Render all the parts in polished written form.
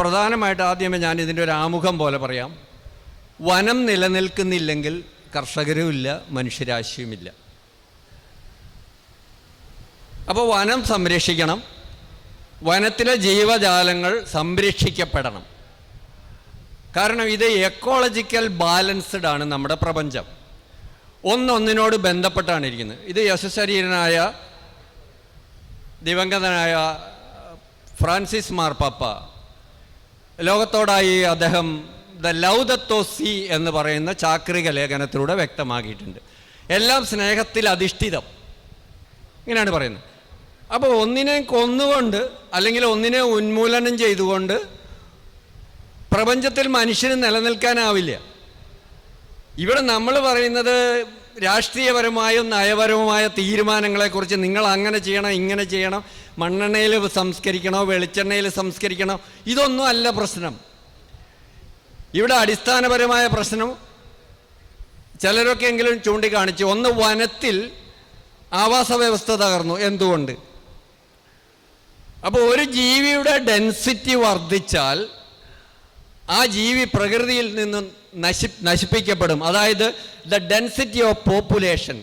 പ്രധാനമായിട്ട് ആദ്യമേ ഞാൻ ഇതിൻ്റെ ഒരു ആമുഖം പോലെ പറയാം. വനം നിലനിൽക്കുന്നില്ലെങ്കിൽ കർഷകരുമില്ല, മനുഷ്യരാശിയുമില്ല. അപ്പോൾ വനം സംരക്ഷിക്കണം, വനത്തിലെ ജീവജാലങ്ങൾ സംരക്ഷിക്കപ്പെടണം. കാരണം ഇത് എക്കോളജിക്കൽ ബാലൻസ്ഡ് ആണ് നമ്മുടെ പ്രപഞ്ചം, ഒന്നൊന്നിനോട് ബന്ധപ്പെട്ടാണ് ഇരിക്കുന്നത്. ഇത് യശശരീരനായ ദിവംഗതനായ ഫ്രാൻസിസ് മാർപ്പാപ്പ ലോകത്തോടായി അദ്ദേഹം ദ ലൗദത്തോ സി എന്ന് പറയുന്ന ചാക്രിക ലേഖനത്തിലൂടെ വ്യക്തമാക്കിയിട്ടുണ്ട്. എല്ലാം സ്നേഹത്തിൽ അധിഷ്ഠിതം, ഇങ്ങനെയാണ് പറയുന്നത്. അപ്പോൾ ഒന്നിനെ കൊന്നുകൊണ്ട് അല്ലെങ്കിൽ ഒന്നിനെ ഉന്മൂലനം ചെയ്തുകൊണ്ട് പ്രപഞ്ചത്തിൽ മനുഷ്യന് നിലനിൽക്കാനാവില്ല. ഇവിടെ നമ്മൾ പറയുന്നത് രാഷ്ട്രീയപരമായും നയപരവുമായ തീരുമാനങ്ങളെക്കുറിച്ച് നിങ്ങൾ അങ്ങനെ ചെയ്യണം, ഇങ്ങനെ ചെയ്യണം, മണ്ണെണ്ണയിൽ സംസ്കരിക്കണോ വെളിച്ചെണ്ണയിൽ സംസ്കരിക്കണോ, ഇതൊന്നും അല്ല പ്രശ്നം. ഇവിടെ അടിസ്ഥാനപരമായ പ്രശ്നം ചിലരൊക്കെ എങ്കിലും ചൂണ്ടിക്കാണിച്ചു. ഒന്ന്, വനത്തിൽ ആവാസ വ്യവസ്ഥ തകർന്നു. എന്തുകൊണ്ട്? അപ്പോൾ ഒരു ജീവിയുടെ ഡെൻസിറ്റി വർദ്ധിച്ചാൽ ആ ജീവി പ്രകൃതിയിൽ നിന്നും നശിപ്പിക്കപ്പെടും. അതായത് ദ ഡെൻസിറ്റി ഓഫ് പോപ്പുലേഷൻ.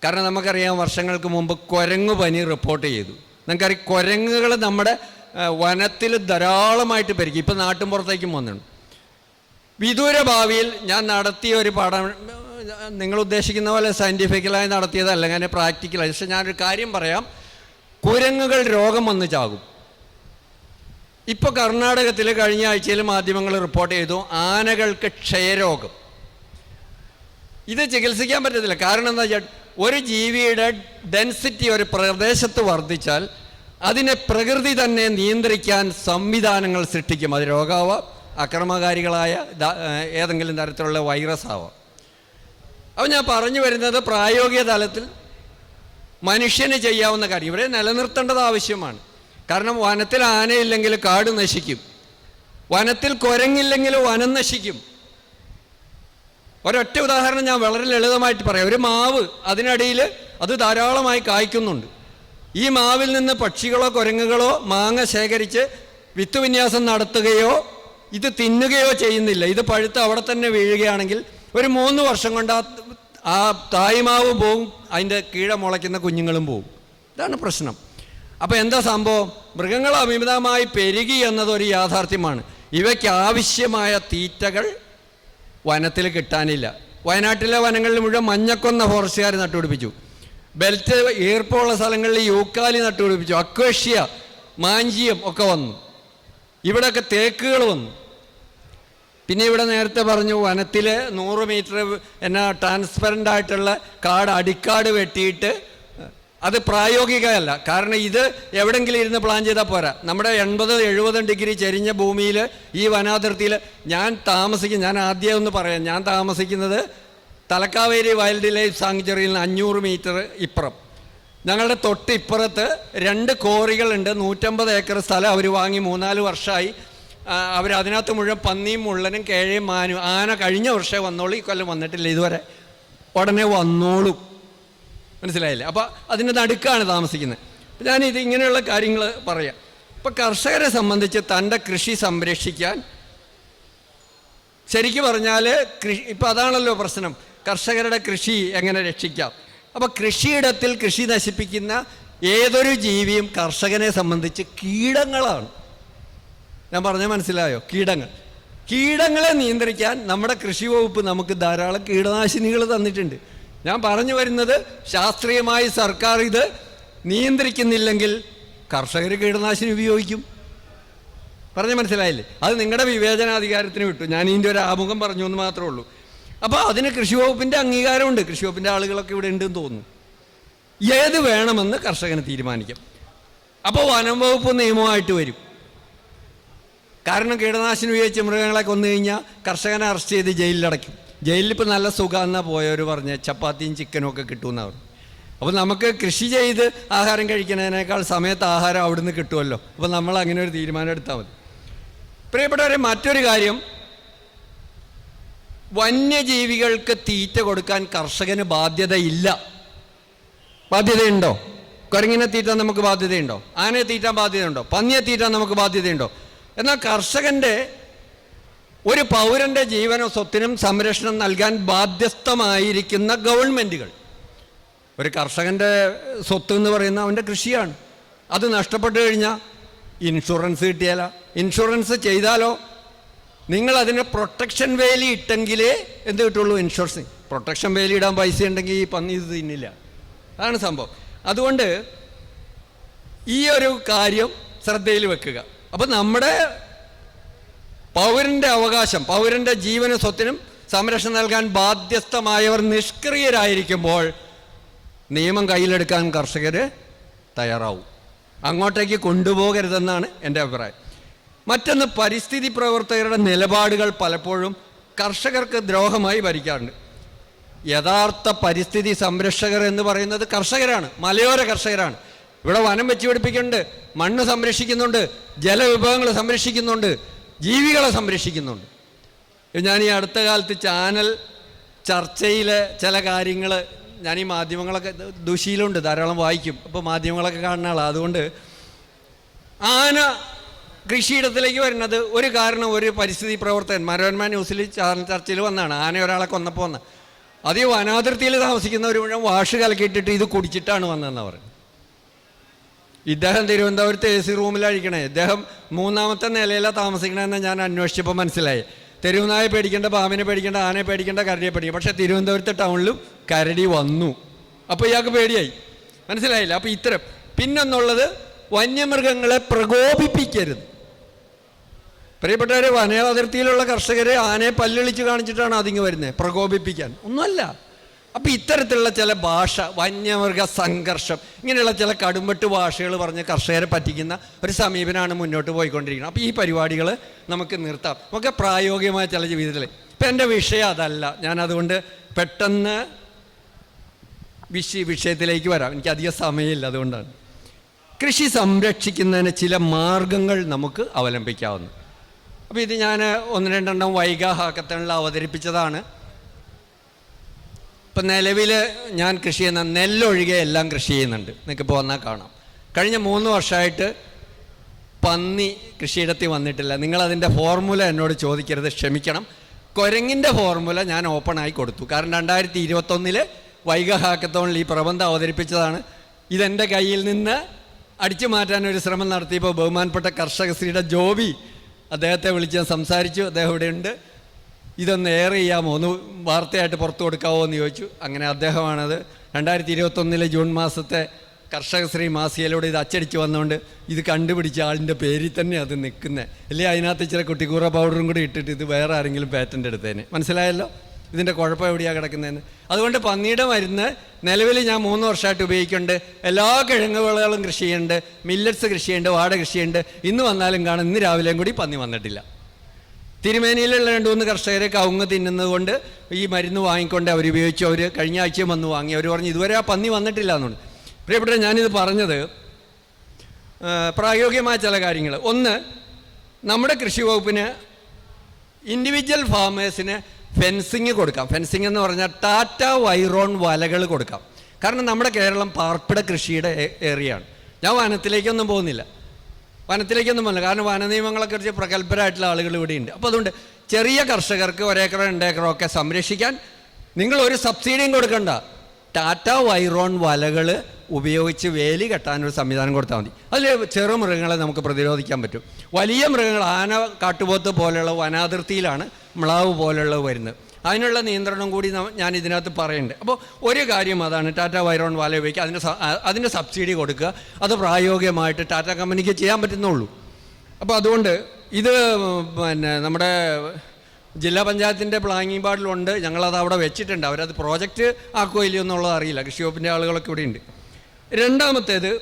കാരണം നമുക്കറിയാം, വർഷങ്ങൾക്ക് മുമ്പ് കുരങ്ങുപനി റിപ്പോർട്ട് ചെയ്തു. നമുക്കറിയാം, കുരങ്ങുകൾ നമ്മുടെ വനത്തിൽ ധാരാളമായിട്ട് പെരുകി. ഇപ്പം നാട്ടിൻപുറത്തേക്കും വന്നിട്ടുണ്ട്. വിദൂര ഭാവിയിൽ ഞാൻ നടത്തിയ ഒരു പഠനം, നിങ്ങൾ ഉദ്ദേശിക്കുന്ന പോലെ സയൻറ്റിഫിക്കലായി നടത്തിയതല്ല, ഞാൻ പ്രാക്ടിക്കലായി. പക്ഷെ ഞാനൊരു കാര്യം പറയാം, കുരങ്ങുകൾ രോഗം വന്ന് ചാകും. ഇപ്പോൾ കർണാടകത്തിൽ കഴിഞ്ഞ ആഴ്ചയിൽ മാധ്യമങ്ങൾ റിപ്പോർട്ട് ചെയ്തു ആനകൾക്ക് ക്ഷയരോഗം. ഇത് ചികിത്സിക്കാൻ പറ്റത്തില്ല. കാരണം എന്താ വെച്ചാൽ, ഒരു ജീവിയുടെ ഡെൻസിറ്റി ഒരു പ്രദേശത്ത് വർദ്ധിച്ചാൽ അതിനെ പ്രകൃതി തന്നെ നിയന്ത്രിക്കാൻ സംവിധാനങ്ങൾ സൃഷ്ടിക്കും. അത് രോഗാവാം, അക്രമകാരികളായ ഏതെങ്കിലും തരത്തിലുള്ള വൈറസ് ആവാം. അപ്പോൾ ഞാൻ പറഞ്ഞു വരുന്നത്, പ്രായോഗിക തലത്തിൽ മനുഷ്യന് ചെയ്യാവുന്ന കാര്യം ഇവരെ നിലനിർത്തേണ്ടത് ആവശ്യമാണ്. കാരണം വനത്തിൽ ആനയില്ലെങ്കിൽ കാട് നശിക്കും, വനത്തിൽ കുരങ്ങില്ലെങ്കിൽ വനം നശിക്കും. ഒരൊറ്റ ഉദാഹരണം ഞാൻ വളരെ ലളിതമായിട്ട് പറയാം. ഒരു മാവ്, അതിനിടയിൽ അത് ധാരാളമായി കായ്ക്കുന്നുണ്ട്. ഈ മാവിൽ നിന്ന് പക്ഷികളോ കുരങ്ങുകളോ മാങ്ങ ശേഖരിച്ച് വിത്ത് വിന്യാസം നടത്തുകയോ ഇത് തിന്നുകയോ ചെയ്യുന്നില്ല. ഇത് പഴുത്ത് അവിടെ തന്നെ വീഴുകയാണെങ്കിൽ ഒരു 3 വർഷം കൊണ്ട് ആ തായ്മാവ് പോവും, അതിൻ്റെ കീഴെ മുളയ്ക്കുന്ന കുഞ്ഞുങ്ങളും പോവും. ഇതാണ് പ്രശ്നം. അപ്പോൾ എന്താ സംഭവം? മൃഗങ്ങൾ അമിതമായി പെരുകി എന്നതൊരു യാഥാർത്ഥ്യമാണ്. ഇവയ്ക്ക് ആവശ്യമായ തീറ്റകൾ വനത്തിൽ കിട്ടാനില്ല. വയനാട്ടിലെ വനങ്ങളിൽ മുഴുവൻ മഞ്ഞക്കൊന്ന ഫോറസ്റ്റുകാർ നട്ടുപിടിപ്പിച്ചു. ബെൽറ്റ് ഈർപ്പമുള്ള സ്ഥലങ്ങളിൽ യൂക്കാലി നട്ടുപിടിപ്പിച്ചു. അക്വേഷ്യ, മാഞ്ചിയം ഒക്കെ വന്നു. ഇവിടെയൊക്കെ തേക്കുകൾ വന്നു. പിന്നെ ഇവിടെ നേരത്തെ പറഞ്ഞു, വനത്തിൽ 100 മീറ്റർ ട്രാൻസ്പെറൻ്റ് ആയിട്ടുള്ള കാട്, അടിക്കാട് വെട്ടിയിട്ട്, അത് പ്രായോഗികമല്ല. കാരണം ഇത് എവിടെയെങ്കിലും ഇരുന്ന് പ്ലാൻ ചെയ്താൽ പോരാ. നമ്മുടെ 80-70 ഡിഗ്രി ചെരിഞ്ഞ ഭൂമിയിൽ, ഈ വനാതിർത്തിയിൽ ഞാൻ ആദ്യം ഒന്ന് പറയാം, ഞാൻ താമസിക്കുന്നത് തലക്കാവേരി വൈൽഡ് ലൈഫ് സാങ്ച്വറിയിൽ നിന്ന് 500 മീറ്റർ ഇപ്പുറം. ഞങ്ങളുടെ തൊട്ടിപ്പുറത്ത് 2 കോറികളുണ്ട്. 150 ഏക്കർ സ്ഥലം അവർ വാങ്ങി 3-4 വർഷമായി. അവരതിനകത്ത് മുഴുവൻ പന്നിയും മുള്ളനും കേഴയും മാനും. ആന കഴിഞ്ഞ വർഷമേ വന്നോളൂ, ഈ കൊല്ലം വന്നിട്ടില്ല ഇതുവരെ. ഉടനെ വന്നോളൂ, മനസ്സിലായില്ലേ? അപ്പോൾ അതിൻ്റെ നടുക്കാണ് താമസിക്കുന്നത്. ഞാനിത് ഇങ്ങനെയുള്ള കാര്യങ്ങൾ പറയാം. ഇപ്പോൾ കർഷകരെ സംബന്ധിച്ച് തൻ്റെ കൃഷി സംരക്ഷിക്കാൻ, ശരിക്കും പറഞ്ഞാൽ ഇപ്പോൾ അതാണല്ലോ പ്രശ്നം, കർഷകരുടെ കൃഷി എങ്ങനെ രക്ഷിക്കാം. അപ്പോൾ കൃഷിയിടത്തിൽ കൃഷി നശിപ്പിക്കുന്ന ഏതൊരു ജീവിയും കർഷകനെ സംബന്ധിച്ച് കീടങ്ങളാണ്. ഞാൻ പറഞ്ഞാൽ മനസ്സിലായോ? കീടങ്ങളെ നിയന്ത്രിക്കാൻ നമ്മുടെ കൃഷി വകുപ്പ് നമുക്ക് ധാരാളം കീടനാശിനികൾ തന്നിട്ടുണ്ട്. ഞാൻ പറഞ്ഞു വരുന്നത്, ശാസ്ത്രീയമായി സർക്കാർ ഇത് നിയന്ത്രിക്കുന്നില്ലെങ്കിൽ കർഷകർ കീടനാശിനി ഉപയോഗിക്കും. പറഞ്ഞാൽ മനസ്സിലായില്ലേ? അത് നിങ്ങളുടെ വിവേചനാധികാരത്തിന് വിട്ടു. ഞാൻ ഇതിൻ്റെ ഒരു ആമുഖം പറഞ്ഞു എന്ന് മാത്രമേ ഉള്ളൂ. അപ്പോൾ അതിന് കൃഷി വകുപ്പിൻ്റെ അംഗീകാരമുണ്ട്. കൃഷി വകുപ്പിൻ്റെ ആളുകളൊക്കെ ഇവിടെ ഉണ്ടെന്ന് തോന്നുന്നു. ഏത് വേണമെന്ന് കർഷകന് തീരുമാനിക്കാം. അപ്പോൾ വനം വകുപ്പ് നിയമമായിട്ട് വരും. കാരണം കീടനാശിനി ഉപയോഗിച്ച് മൃഗങ്ങളെ കൊന്നു കഴിഞ്ഞാൽ കർഷകനെ അറസ്റ്റ് ചെയ്ത് ജയിലിലടയ്ക്കും. ജയിലിലിപ്പോൾ നല്ല സുഖം എന്നാണ് പോയവർ പറഞ്ഞ്, ചപ്പാത്തിയും ചിക്കനും ഒക്കെ കിട്ടുമെന്നവർ. അപ്പോൾ നമുക്ക് കൃഷി ചെയ്ത് ആഹാരം കഴിക്കുന്നതിനേക്കാൾ സമയത്ത് ആഹാരം അവിടുന്ന് കിട്ടുമല്ലോ. അപ്പോൾ നമ്മൾ അങ്ങനെ ഒരു തീരുമാനം എടുത്താൽ മതി. പ്രിയപ്പെട്ടവരെ, മറ്റൊരു കാര്യം, വന്യജീവികൾക്ക് തീറ്റ കൊടുക്കാൻ കർഷകന് ബാധ്യതയില്ല. ബാധ്യതയുണ്ടോ? കുരങ്ങിനെ തീറ്റാൻ നമുക്ക് ബാധ്യതയുണ്ടോ? ആനയെ തീറ്റാൻ ബാധ്യതയുണ്ടോ? പന്നിയെ തീറ്റാൻ നമുക്ക് ബാധ്യതയുണ്ടോ? എന്നാൽ കർഷകൻ്റെ ഒരു പൗരൻ്റെ ജീവനോ സ്വത്തിനും സംരക്ഷണം നൽകാൻ ബാധ്യസ്ഥമായിരിക്കുന്ന ഗവൺമെൻറ്റുകൾ, ഒരു കർഷകൻ്റെ സ്വത്ത് എന്ന് പറയുന്ന അവൻ്റെ കൃഷിയാണ്, അത് നഷ്ടപ്പെട്ടു കഴിഞ്ഞാൽ ഇൻഷുറൻസ് കിട്ടിയാല, ഇൻഷുറൻസ് ചെയ്താലോ നിങ്ങളതിന് പ്രൊട്ടക്ഷൻ വേലി ഇട്ടെങ്കിലേ എന്ത് കിട്ടുള്ളൂ, ഇൻഷുറൻസ്. പ്രൊട്ടക്ഷൻ വേലി ഇടാൻ പൈസ ഉണ്ടെങ്കിൽ ഈ പന്നി ഇത് തിന്നില്ല, അതാണ് സംഭവം. അതുകൊണ്ട് ഈ ഒരു കാര്യം ശ്രദ്ധയിൽ വെക്കുക. അപ്പം നമ്മുടെ പൗരൻ്റെ അവകാശം, പൗരൻ്റെ ജീവനും സ്വത്തിനും സംരക്ഷണം നൽകാൻ ബാധ്യസ്ഥമായവർ നിഷ്ക്രിയരായിരിക്കുമ്പോൾ നിയമം കയ്യിലെടുക്കാൻ കർഷകർ തയ്യാറാവും. അങ്ങോട്ടേക്ക് കൊണ്ടുപോകരുതെന്നാണ് എൻ്റെ അഭിപ്രായം. മറ്റൊന്ന്, പരിസ്ഥിതി പ്രവർത്തകരുടെ നിലപാടുകൾ പലപ്പോഴും കർഷകർക്ക് ദ്രോഹമായി ഭരിക്കാറുണ്ട്. യഥാർത്ഥ പരിസ്ഥിതി സംരക്ഷകർ എന്ന് പറയുന്നത് കർഷകരാണ്, മലയോര കർഷകരാണ്. ഇവിടെ വനം വെച്ച് പിടിപ്പിക്കുന്നുണ്ട്, മണ്ണ് സംരക്ഷിക്കുന്നുണ്ട്, ജലവിഭവങ്ങൾ സംരക്ഷിക്കുന്നുണ്ട്, ജീവികളെ സംരക്ഷിക്കുന്നുണ്ട്. ഞാൻ ഈ അടുത്ത കാലത്ത് ചാനൽ ചർച്ചയിലെ ചില കാര്യങ്ങൾ, ഞാൻ ഈ മാധ്യമങ്ങളൊക്കെ ദുശീലമുണ്ട്, ധാരാളം വായിക്കും, അപ്പോൾ മാധ്യമങ്ങളൊക്കെ കാണുന്ന ആളാണ്. അതുകൊണ്ട് ആന കൃഷിയിടത്തിലേക്ക് വരുന്നത് ഒരു കാരണം, ഒരു പരിസ്ഥിതി പ്രവർത്തകൻ മനോരമ ന്യൂസിൽ ചാനൽ ചർച്ചയിൽ വന്നാണ്. ആന ഒരാളെ കൊന്നപ്പോൾ വന്ന അത് ഈ വനാതിർത്തിയിൽ താമസിക്കുന്നവർ മുഴുവൻ വാഷ് കലക്കിയിട്ടിട്ട് ഇത് കുടിച്ചിട്ടാണ് വന്നതെന്ന് പറയും. ഇദ്ദേഹം തിരുവനന്തപുരത്ത് AC റൂമിലഴിക്കണേ, ഇദ്ദേഹം 3ാമത്തെ നിലയിലാണ് താമസിക്കണമെന്ന് ഞാൻ അന്വേഷിച്ചപ്പോൾ മനസ്സിലായി. തെരുവുനായെ പേടിക്കേണ്ട, പാമ്പിനെ പേടിക്കേണ്ട, ആനയെ പേടിക്കേണ്ട, കരടിയെ പേടിക്കേണ്ട. പക്ഷേ തിരുവനന്തപുരത്തെ ടൗണിലും കരടി വന്നു. അപ്പോൾ ഇയാൾക്ക് പേടിയായി, മനസ്സിലായില്ല. അപ്പോൾ ഇത്തരം പിന്നൊന്നുള്ളത്, വന്യമൃഗങ്ങളെ പ്രകോപിപ്പിക്കരുത്. പ്രിയപ്പെട്ടവരെ, വനാതിർത്തിയിലുള്ള കർഷകരെ ആനയെ പല്ലിളിച്ച് കാണിച്ചിട്ടാണ് അതിങ്ങ് വരുന്നത്, പ്രകോപിപ്പിക്കാൻ ഒന്നുമല്ല. അപ്പം ഇത്തരത്തിലുള്ള ചില ഭാഷ, വന്യമൃഗ സംഘർഷം, ഇങ്ങനെയുള്ള ചില കടുംപെട്ട് ഭാഷകൾ പറഞ്ഞ് കർഷകരെ പറ്റിക്കുന്ന ഒരു സമീപനമാണ് മുന്നോട്ട് പോയിക്കൊണ്ടിരിക്കുന്നത്. അപ്പോൾ ഈ പരിപാടികൾ നമുക്ക് നിർത്താം, നമുക്ക് പ്രായോഗികമായ ചില ജീവിതത്തിൽ. ഇപ്പം എൻ്റെ വിഷയം അതല്ല, ഞാൻ അതുകൊണ്ട് പെട്ടെന്ന് വിഷയത്തിലേക്ക് വരാം, എനിക്ക് അധികം സമയമില്ല, അതുകൊണ്ടാണ്. കൃഷി സംരക്ഷിക്കുന്നതിന് ചില മാർഗങ്ങൾ നമുക്ക് അവലംബിക്കാവുന്നു. അപ്പോൾ ഇത് ഞാൻ 1-2 വൈഗ ഹാക്കത്തണിൽ അവതരിപ്പിച്ചതാണ്. ഇപ്പം നിലവിൽ ഞാൻ കൃഷി ചെയ്യുന്ന നെല്ലൊഴികെ എല്ലാം കൃഷി ചെയ്യുന്നുണ്ട്, നിങ്ങൾക്കിപ്പോൾ വന്നാൽ കാണാം. കഴിഞ്ഞ 3 വർഷമായിട്ട് പന്നി കൃഷിയിടത്തിൽ വന്നിട്ടില്ല. നിങ്ങളതിൻ്റെ ഫോർമുല എന്നോട് ചോദിക്കരുത്, ക്ഷമിക്കണം. കുരങ്ങിൻ്റെ ഫോർമുല ഞാൻ ഓപ്പണായി കൊടുത്തു. കാരണം 2021 വൈഗ ഹാക്കത്തോണിൽ ഈ പ്രബന്ധം അവതരിപ്പിച്ചതാണ്. ഇതെൻ്റെ കയ്യിൽ നിന്ന് അടിച്ചു മാറ്റാനൊരു ശ്രമം നടത്തിയപ്പോൾ ബഹുമാനപ്പെട്ട കർഷകശ്രീയുടെ ജോബി അദ്ദേഹത്തെ വിളിച്ച് ഞാൻ സംസാരിച്ചു. അദ്ദേഹം ഇവിടെയുണ്ട്. ഇതൊന്ന് എയർ ചെയ്യാമോ, ഒന്ന് വാർത്തയായിട്ട് പുറത്തു കൊടുക്കാമോ എന്ന് ചോദിച്ചു. അങ്ങനെ അദ്ദേഹമാണത് 2021 ജൂൺ മാസത്തെ കർഷകശ്രീ മാസികയിലൂടെ ഇത് അച്ചടിച്ച് വന്നുകൊണ്ട് ഇത് കണ്ടുപിടിച്ച ആളിൻ്റെ പേരിൽ തന്നെ അത് നിൽക്കുന്നത്. അല്ലേ അതിനകത്ത് ഇച്ചിരി കുട്ടിക്കൂറ പൗഡറും കൂടി ഇട്ടിട്ട് ഇത് വേറെ ആരെങ്കിലും പാറ്റൻ്റ് എടുത്തേനെ. മനസ്സിലായല്ലോ ഇതിൻ്റെ കുഴപ്പം എവിടെയാണ് കിടക്കുന്നതെന്ന്. അതുകൊണ്ട് പന്നിയുടെ മരുന്ന് നിലവിൽ ഞാൻ 3 വർഷമായിട്ട് ഉപയോഗിക്കുന്നുണ്ട്. എല്ലാ കിഴങ്ങ് വിളകളും കൃഷി ചെയ്യുന്നുണ്ട്, മില്ലറ്റ്സ് കൃഷി ചെയ്യുന്നുണ്ട്, വാഴ കൃഷി ചെയ്യുന്നുണ്ട്. ഇന്ന് വന്നാലും കാണും, ഇന്ന് രാവിലെയും കൂടി പന്നി വന്നിട്ടില്ല. തിരുമേനിയിലുള്ള 2-3 കർഷകരെ കവുങ്ങ് തിന്നുന്നത് കൊണ്ട് ഈ മരുന്ന് വാങ്ങിക്കൊണ്ട് അവർ ഉപയോഗിച്ചു. അവർ കഴിഞ്ഞ ആഴ്ചയും വന്ന് വാങ്ങി. അവർ പറഞ്ഞു ഇതുവരെ ആ പന്നി വന്നിട്ടില്ല എന്നുണ്ട്. പ്രിയപ്പെട്ട, ഞാനിത് പറഞ്ഞത് പ്രായോഗികമായ ചില കാര്യങ്ങൾ. ഒന്ന്, നമ്മുടെ കൃഷി വകുപ്പിന് ഇൻഡിവിജ്വൽ ഫാമേഴ്സിന് ഫെൻസിങ് കൊടുക്കാം. ഫെൻസിങ് എന്ന് പറഞ്ഞാൽ ടാറ്റ വൈറോൺ വലകൾ കൊടുക്കാം. കാരണം നമ്മുടെ കേരളം പാർപ്പിട കൃഷിയുടെ ഏറിയാണ്. ഞാൻ വനത്തിലേക്കൊന്നും പോകുന്നില്ല, കാരണം വന നിയമങ്ങളൊക്കെ കുറിച്ച് പ്രഗത്ഭരായിട്ടുള്ള ആളുകൾ ഇവിടെയുണ്ട്. അപ്പോൾ അതുകൊണ്ട് ചെറിയ കർഷകർക്ക് 1 ഏക്കറോ 2 ഏക്കറോ ഒക്കെ സംരക്ഷിക്കാൻ നിങ്ങൾ ഒരു സബ്സിഡിയും കൊടുക്കണ്ട. ടാറ്റ വൈറോൺ വലകൾ ഉപയോഗിച്ച് വേലി കെട്ടാനൊരു സംവിധാനം കൊടുത്താൽ മതി. അതിൽ ചെറു മൃഗങ്ങളെ നമുക്ക് പ്രതിരോധിക്കാൻ പറ്റും. വലിയ മൃഗങ്ങൾ, ആന, കാട്ടുപോത്ത് പോലെയുള്ള വനാതിർത്തിയിലാണ് മ്ലാവ് പോലെയുള്ളത് വരുന്നത്. അതിനുള്ള നിയന്ത്രണം കൂടി ഞാൻ ഇതിനകത്ത് പറയുന്നുണ്ട്. അപ്പോൾ ഒരു കാര്യം അതാണ്, ടാറ്റ വൈറോൺ വല ഉപയോഗിക്കുക, അതിൻ്റെ സബ്സിഡി കൊടുക്കുക. അത് പ്രായോഗികമായിട്ട് ടാറ്റ കമ്പനിക്ക് ചെയ്യാൻ പറ്റുന്നുള്ളൂ. അപ്പോൾ അതുകൊണ്ട് ഇത് നമ്മുടെ ജില്ലാ പഞ്ചായത്തിൻ്റെ പ്ലാനിങ് ബോർഡിലുണ്ട്, ഞങ്ങളത് അവിടെ വെച്ചിട്ടുണ്ട്. അവരത് പ്രോജക്റ്റ് ആക്കുമോ ഇല്ലയോ എന്നുള്ളത് അറിയില്ല. കൃഷി വകുപ്പിൻ്റെ ആളുകളൊക്കെ ഇവിടെ ഉണ്ട്. രണ്ടാമത്തേത്,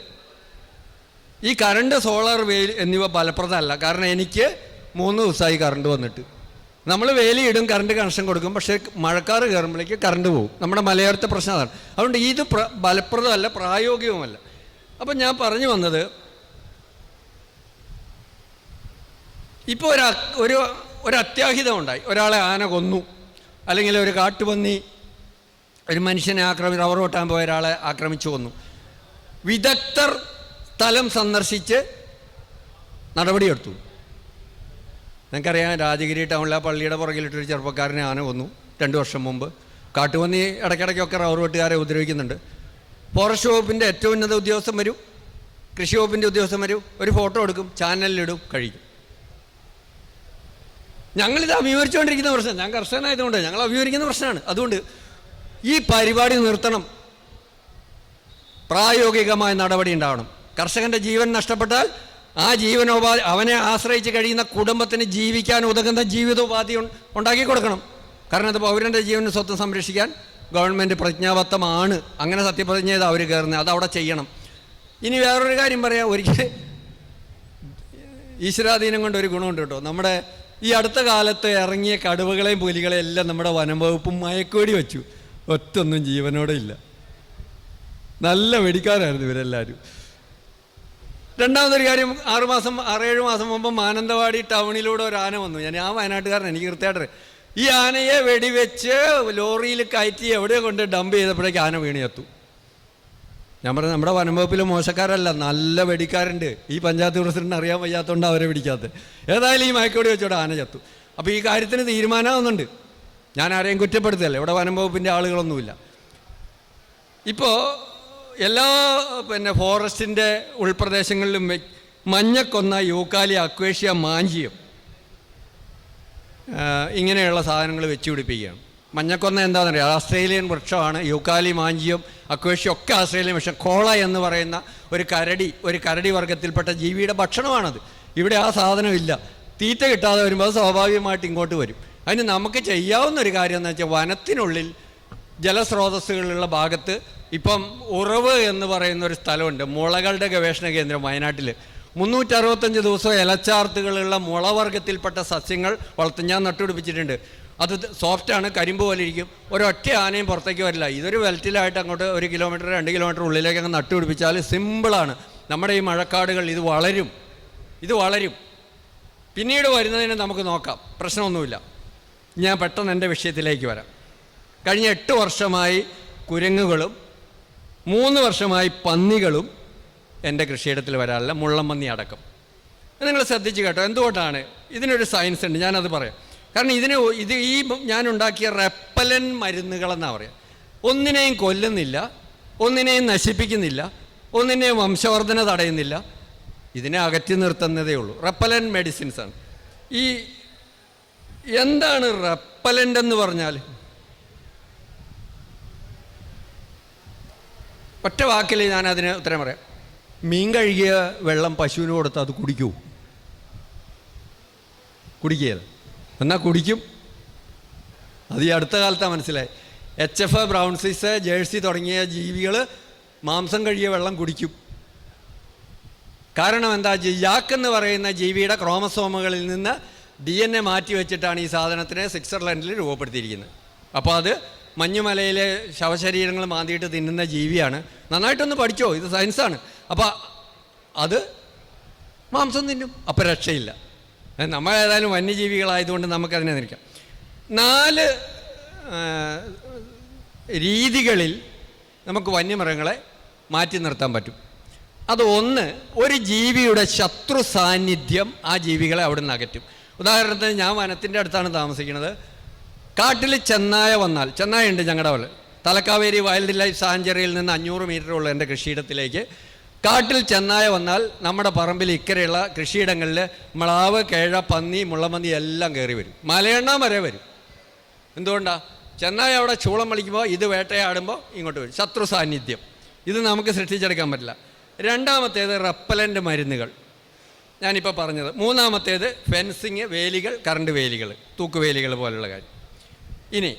ഈ കറണ്ട്, സോളാർ, വെയിൽ എന്നിവ ഫലപ്രദമല്ല. കാരണം എനിക്ക് 3 ദിവസമായി കറണ്ട് വന്നിട്ട്. നമ്മൾ വേലിയിടും, കറണ്ട് കണക്ഷൻ കൊടുക്കും, പക്ഷേ മഴക്കാറ് കയറുമ്പോഴേക്ക് കറണ്ട് പോകും. നമ്മുടെ മലയോരത്തെ പ്രശ്നം അതാണ്. അതുകൊണ്ട് ഇത് ഫലപ്രദമല്ല, പ്രായോഗികവുമല്ല. അപ്പം ഞാൻ പറഞ്ഞു വന്നത്, ഇപ്പോൾ ഒരു അത്യാഹിതം ഉണ്ടായി, ഒരാളെ ആന കൊന്നു, അല്ലെങ്കിൽ ഒരു കാട്ടുപന്നി ഒരു മനുഷ്യനെ റബ്ബർ വെട്ടാൻ പോയ ഒരാളെ ആക്രമിച്ചു കൊന്നു. വിദഗ്ധർ സ്ഥലം സന്ദർശിച്ച് നടപടിയെടുത്തു. നിങ്ങൾക്കറിയാം, രാജഗിരി ടൗണിലെ ആ പള്ളിയുടെ പുറകിലിട്ടൊരു ചെറുപ്പക്കാരനെ ആന കൊന്നു 2 വർഷം മുമ്പ്. കാട്ടുപന്നി ഇടയ്ക്കിടയ്ക്കൊക്കെ റബ്ബർ വെട്ടുകാരെ ഉപദ്രവിക്കുന്നുണ്ട്. ഫോറസ്റ്റ് വകുപ്പിൻ്റെ ഏറ്റവും ഉന്നത ഉദ്യോഗസ്ഥൻ വരും, കൃഷി വകുപ്പിൻ്റെ ഉദ്യോഗസ്ഥൻ വരും, ഒരു ഫോട്ടോ എടുക്കും, ചാനലിലിടും, കഴിയും. ഞങ്ങളിത് അഭിമുഖീകരിച്ചുകൊണ്ടിരിക്കുന്ന പ്രശ്നം. ഞാൻ കർഷകനായതുകൊണ്ട് ഞങ്ങൾ അഭിമുഖീകരിക്കുന്ന പ്രശ്നമാണ്. അതുകൊണ്ട് ഈ പരിപാടി നിർത്തണം. പ്രായോഗികമായ നടപടി ഉണ്ടാവണം. കർഷകൻ്റെ ജീവൻ നഷ്ടപ്പെട്ടാൽ ആ ജീവനോപാധി, അവനെ ആശ്രയിച്ച് കഴിയുന്ന കുടുംബത്തിന് ജീവിക്കാൻ ഉതകുന്ന ജീവിതോപാധി ഉണ്ടാക്കി കൊടുക്കണം. കാരണം അത് പൗരൻ്റെ ജീവനും സ്വത്തും സംരക്ഷിക്കാൻ ഗവൺമെൻറ് പ്രതിജ്ഞാബദ്ധമാണ്. അങ്ങനെ സത്യപ്രതിജ്ഞ ചെയ്ത് അവർ കയറുന്നത്, അതവിടെ ചെയ്യണം. ഇനി വേറൊരു കാര്യം പറയാം. ഒരിക്കൽ ഈശ്വരാധീനം കൊണ്ട് ഒരു ഗുണമുണ്ട് കേട്ടോ. നമ്മുടെ ഈ അടുത്ത കാലത്ത് ഇറങ്ങിയ കടുവകളെയും പുലികളെയും എല്ലാം നമ്മുടെ വനം വകുപ്പും മയക്കുവെടി വെച്ചു. ഒറ്റൊന്നും ജീവനോടെ ഇല്ല. നല്ല വെടിക്കാരായിരുന്നു ഇവരെല്ലാവരും. രണ്ടാമതൊരു കാര്യം, 6-7 മാസം മുമ്പ് മാനന്തവാടി ടൗണിലൂടെ ഒരു ആന വന്നു. ഞാൻ ആ വയനാട്ടുകാരൻ, എനിക്ക് കൃത്യമായിട്ട് ഈ ആനയെ വെടിവെച്ച് ലോറിയിൽ കയറ്റി എവിടെയോ കൊണ്ട് ഡംപ് ചെയ്തപ്പോഴേക്ക് ആന വീണ് ചത്തു. ഞാൻ പറഞ്ഞു, നമ്മുടെ വനം വകുപ്പിൽ മോശക്കാരല്ല, നല്ല വെടിക്കാരുണ്ട്. ഈ പഞ്ചായത്ത് പ്രസിഡന്റ് അറിയാൻ വയ്യാത്തതുകൊണ്ട് അവരെ പിടിക്കാത്തത്. ഏതായാലും ഈ മയക്കോടി വെച്ചോടെ ആന ചത്തു. അപ്പോൾ ഈ കാര്യത്തിന് തീരുമാനമാകുന്നുണ്ട്. ഞാൻ ആരെയും കുറ്റപ്പെടുത്തല്ല, ഇവിടെ വനം വകുപ്പിൻ്റെ ആളുകളൊന്നുമില്ല. ഇപ്പോൾ എല്ലാ ഫോറസ്റ്റിൻ്റെ ഉൾപ്രദേശങ്ങളിലും മഞ്ഞക്കൊന്ന, യൂക്കാലി, അക്വേഷ്യ, മാഞ്ചിയം ഇങ്ങനെയുള്ള സാധനങ്ങൾ വെച്ച് പിടിപ്പിക്കുകയാണ്. മഞ്ഞക്കൊന്ന എന്താണെന്ന് അറിയാം, ആസ്ട്രേലിയൻ വൃക്ഷമാണ്. യൂക്കാലി, മാഞ്ചിയം, അക്വേഷ്യ ഒക്കെ ആസ്ട്രേലിയൻ വൃക്ഷം. കോള എന്ന് പറയുന്ന ഒരു കരടി വർഗത്തിൽപ്പെട്ട ജീവിയുടെ ഭക്ഷണമാണത്. ഇവിടെ ആ സാധനമില്ല. തീറ്റ കിട്ടാതെ വരുമ്പോൾ അത് സ്വാഭാവികമായിട്ട് ഇങ്ങോട്ട് വരും. അതിന് നമുക്ക് ചെയ്യാവുന്ന ഒരു കാര്യം എന്ന് വെച്ചാൽ, വനത്തിനുള്ളിൽ ജലസ്രോതസ്സുകളുള്ള ഭാഗത്ത് ഇപ്പം ഉറവ് എന്ന് പറയുന്ന ഒരു സ്ഥലമുണ്ട്, മുളകളുടെ ഗവേഷണ കേന്ദ്രം വയനാട്ടിൽ. 365 ദിവസം ഇലച്ചാർത്തുകളുള്ള മുളവർഗത്തിൽപ്പെട്ട സസ്യങ്ങൾ വളർത്തും. ഞാൻ നട്ടുപിടിപ്പിച്ചിട്ടുണ്ട്. അത് സോഫ്റ്റാണ്, കരിമ്പ് പോലെ ഇരിക്കും. ഒരൊറ്റ ആനയും പുറത്തേക്ക് വരില്ല. ഇതൊരു വെൽറ്റിലായിട്ട് അങ്ങോട്ട് 1 കിലോമീറ്റർ 2 കിലോമീറ്റർ ഉള്ളിലേക്ക് അങ്ങ് നട്ടുപിടിപ്പിച്ചാൽ സിമ്പിളാണ്. നമ്മുടെ ഈ മഴക്കാടുകൾ ഇത് വളരും. പിന്നീട് വരുന്നതിന് നമുക്ക് നോക്കാം, പ്രശ്നമൊന്നുമില്ല. ഞാൻ പെട്ടെന്ന് എൻ്റെ വിഷയത്തിലേക്ക് വരാം. കഴിഞ്ഞ 8 വർഷമായി കുരങ്ങുകളും 3 വർഷമായി പന്നികളും എൻ്റെ കൃഷിയിടത്തിൽ വരാറില്ല, മുള്ളംപന്നി അടക്കം. നിങ്ങൾ ശ്രദ്ധിച്ച് കേട്ടോ. എന്തുകൊണ്ടാണ്? ഇതിനൊരു സയൻസ് ഉണ്ട്, ഞാനത് പറയാം. കാരണം ഈ ഞാനുണ്ടാക്കിയ റെപ്പലൻ മരുന്നുകളെന്നാണ് പറയാം. ഒന്നിനെയും കൊല്ലുന്നില്ല, ഒന്നിനെയും നശിപ്പിക്കുന്നില്ല, ഒന്നിനെയും വംശവർധന തടയുന്നില്ല, ഇതിനെ അകറ്റി നിർത്തുന്നതേ ഉള്ളൂ. റെപ്പലൻ മെഡിസിൻസാണ്. എന്താണ് റെപ്പലൻ്റ് എന്ന് പറഞ്ഞാൽ? ഒറ്റ വാക്കിൽ ഞാൻ അതിന് ഉത്തരം പറയാം. മീൻ കഴുകിയ വെള്ളം പശുവിന് കൊടുത്ത് അത് കുടിക്കുകയല്ല. എന്നാൽ കുടിക്കും. അത് ഈ അടുത്ത കാലത്താണ് മനസ്സിലായി. HF, ബ്രൗൺ സ്വിസ്, ജേഴ്സി തുടങ്ങിയ ജീവികൾ മാംസം കഴുകിയ വെള്ളം കുടിക്കും. കാരണം എന്താ? യാക്ക് എന്ന് പറയുന്ന ജീവിയുടെ ക്രോമസോമുകളിൽ നിന്ന് DNA മാറ്റി വെച്ചിട്ടാണ് ഈ സാധനത്തിനെ സ്വിറ്റ്സർലൻഡിൽ രൂപപ്പെടുത്തിയിരിക്കുന്നത്. അപ്പോൾ അത് മഞ്ഞുമലയിലെ ശവശരീരങ്ങൾ മാന്തിയിട്ട് തിന്നുന്ന ജീവിയാണ്. നന്നായിട്ടൊന്ന് പഠിച്ചോ, ഇത് സയൻസാണ്. അപ്പോൾ അത് മാംസം തിന്നും, അപ്പം രക്ഷയില്ല. നമ്മൾ ഏതായാലും വന്യജീവികളായതുകൊണ്ട് നമുക്കതിനെ നിൽക്കാം. 4 രീതികളിൽ നമുക്ക് വന്യമൃഗങ്ങളെ മാറ്റി നിർത്താൻ പറ്റും. അത് ഒരു ജീവിയുടെ ശത്രു സാന്നിധ്യം ആ ജീവികളെ അവിടെ നിന്ന് അകറ്റും. ഉദാഹരണത്തിന്, ഞാൻ വനത്തിൻ്റെ അടുത്താണ് താമസിക്കുന്നത്. കാട്ടിൽ ചെന്നായ വന്നാൽ, ചെന്നായുണ്ട് ഞങ്ങളുടെ പോലെ, തലക്കാവേരി വൈൽഡ് ലൈഫ് സാഞ്ചുറിയിൽ നിന്ന് 500 മീറ്ററുള്ള എൻ്റെ കൃഷിയിടത്തിലേക്ക് കാട്ടിൽ ചെന്നായ വന്നാൽ നമ്മുടെ പറമ്പിൽ ഇക്കരെയുള്ള കൃഷിയിടങ്ങളിൽ മ്ലാവ്, കേഴ, പന്നി, മുള്ളമന്തി എല്ലാം കയറി വരും. മലയെണ്ണാൻ വരെ വരും. എന്തുകൊണ്ടാണ്? ചെന്നായ അവിടെ ചൂളം വലിക്കുമ്പോൾ ഇത് വേട്ടയാടുമ്പോൾ ഇങ്ങോട്ട് വരും. ശത്രു സാന്നിധ്യം ഇത് നമുക്ക് സൃഷ്ടിച്ചെടുക്കാൻ പറ്റില്ല. രണ്ടാമത്തേത് റെപ്പലൻ്റ് മരുന്നുകൾ, ഞാനിപ്പോൾ പറഞ്ഞത്. മൂന്നാമത്തേത് ഫെൻസിങ്, വേലികൾ, കറണ്ട് വേലികൾ, തൂക്കുവേലികൾ പോലുള്ള കാര്യം. ഇനി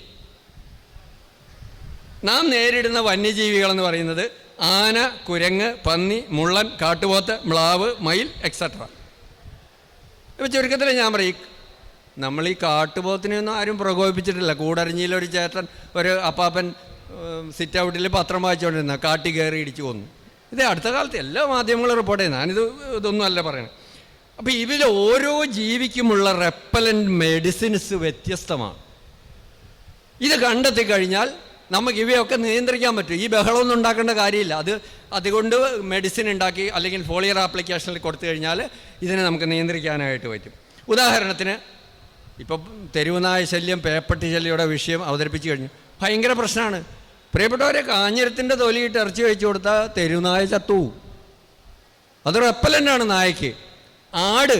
നാം നേരിടുന്ന വന്യജീവികളെന്ന് പറയുന്നത് ആന, കുരങ്ങ്, പന്നി, മുള്ളൻ, കാട്ടുപോത്ത്, മ്ലാവ്, മയിൽ എക്സെട്ര. ഇപ്പോൾ ചുരുക്കത്തിൽ ഞാൻ പറയും, നമ്മൾ ഈ കാട്ടുപോത്തിനെയൊന്നും ആരും പ്രകോപിപ്പിച്ചിട്ടില്ല. കൂടരഞ്ഞിയിലൊരു ചേട്ടൻ, ഒരു അപ്പാപ്പൻ സിറ്റ് ഔട്ടിൽ പത്രം വായിച്ചുകൊണ്ടിരുന്ന കാട്ടി കയറി ഇടിച്ചു കൊന്നു. ഇത് അടുത്ത കാലത്ത് എല്ലാ മാധ്യമങ്ങളും റിപ്പോർട്ട് ചെയ്യുന്നത്. ഇതൊന്നും അല്ല പറയണത്. അപ്പോൾ ഇതിൽ ഓരോ ജീവിക്കുമുള്ള റെപ്പലൻ്റ് മെഡിസിൻസ് വ്യത്യസ്തമാണ്. ഇത് കണ്ടെത്തി കഴിഞ്ഞാൽ നമുക്ക് ഇവയൊക്കെ നിയന്ത്രിക്കാൻ പറ്റും. ഈ ബഹളമൊന്നും ഉണ്ടാക്കേണ്ട കാര്യമില്ല. അതുകൊണ്ട് മെഡിസിൻ ഉണ്ടാക്കി അല്ലെങ്കിൽ ഫോളിയർ ആപ്ലിക്കേഷനിൽ കൊടുത്തു കഴിഞ്ഞാൽ ഇതിനെ നമുക്ക് നിയന്ത്രിക്കാനായിട്ട് പറ്റും. ഉദാഹരണത്തിന് ഇപ്പം തെരുവുനായ ശല്യം, പേപ്പട്ടി ശല്യയുടെ വിഷയം അവതരിപ്പിച്ച് കഴിഞ്ഞു. ഭയങ്കര പ്രശ്നമാണ്. പ്രിയപ്പെട്ടവരെ, കാഞ്ഞിരത്തിൻ്റെ തൊലിയിട്ട് ഇറച്ചി കഴിച്ചു കൊടുത്താൽ തെരുവുനായ ചത്തുപോകും. അത് റെപ്പലൻ്റാണ് നായയ്ക്ക്. ആട്